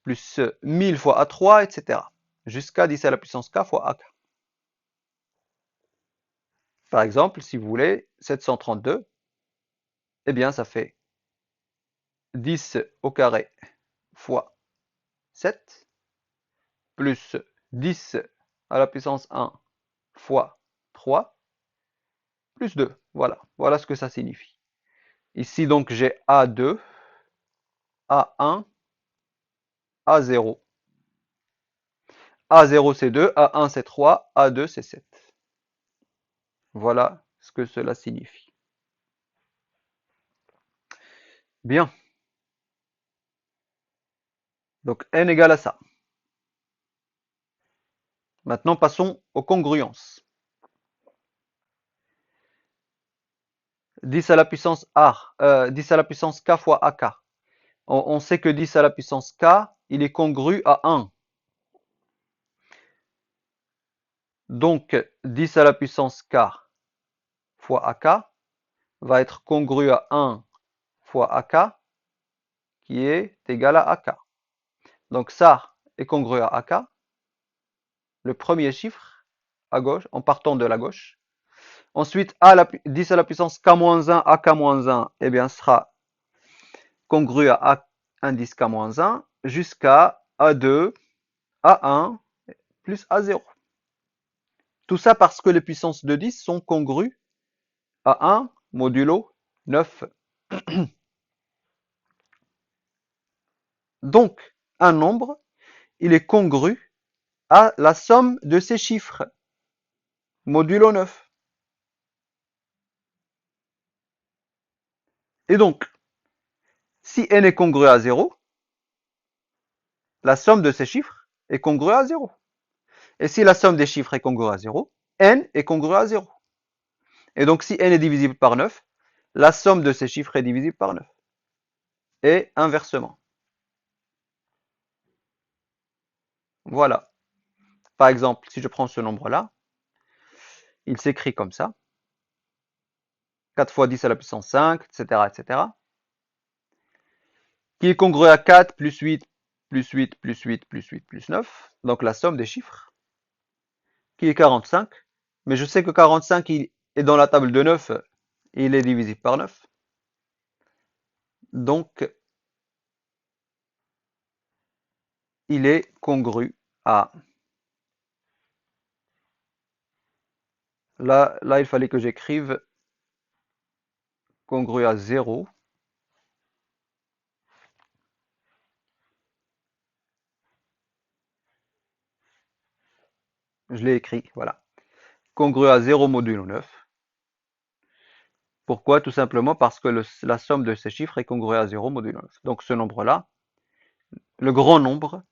plus 1000 fois A3, etc. Jusqu'à 10 à la puissance K fois AK. Par exemple, si vous voulez, 732, eh bien ça fait 10 au carré fois 7, plus 10 à la puissance 1 fois 3, plus 2. Voilà, voilà ce que ça signifie. Ici donc j'ai A2, A1, A0. A0 c'est 2, A1 c'est 3, A2 c'est 7. Voilà ce que cela signifie. Bien. Donc n égale à ça. Maintenant passons aux congruences. 10 à la puissance A, 10 à la puissance K fois AK. On sait que 10 à la puissance K, il est congru à 1. Donc 10 à la puissance K fois AK va être congru à 1 fois AK, qui est égal à AK. Donc ça est congru à AK, le premier chiffre à gauche, en partant de la gauche. Ensuite, 10 à la puissance K-1, AK-1, eh bien, sera congru à A indice K-1 jusqu'à A2, A1 plus A0. Tout ça parce que les puissances de 10 sont congrues à 1 modulo 9. Donc, un nombre, il est congru à la somme de ses chiffres, modulo 9. Et donc, si n est congru à 0, la somme de ces chiffres est congrue à 0. Et si la somme des chiffres est congrue à 0, n est congru à 0. Et donc, si n est divisible par 9, la somme de ces chiffres est divisible par 9. Et inversement. Voilà. Par exemple, si je prends ce nombre-là, il s'écrit comme ça. 4 fois 10 à la puissance 5, etc., etc. Qui est congru à 4 plus 8, plus 8, plus 8, plus 8, plus 9. Donc la somme des chiffres. Qui est 45. Mais je sais que 45 il est dans la table de 9. Il est divisible par 9. Donc, il est congru à... Là, il fallait que j'écrive congru à 0. Je l'ai écrit, voilà. Congru à 0 modulo 9. Pourquoi? Tout simplement parce que la somme de ces chiffres est congrue à 0 modulo 9. Donc ce nombre-là, le grand nombre,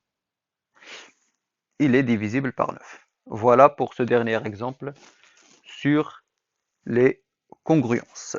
il est divisible par 9. Voilà pour ce dernier exemple sur les congruences.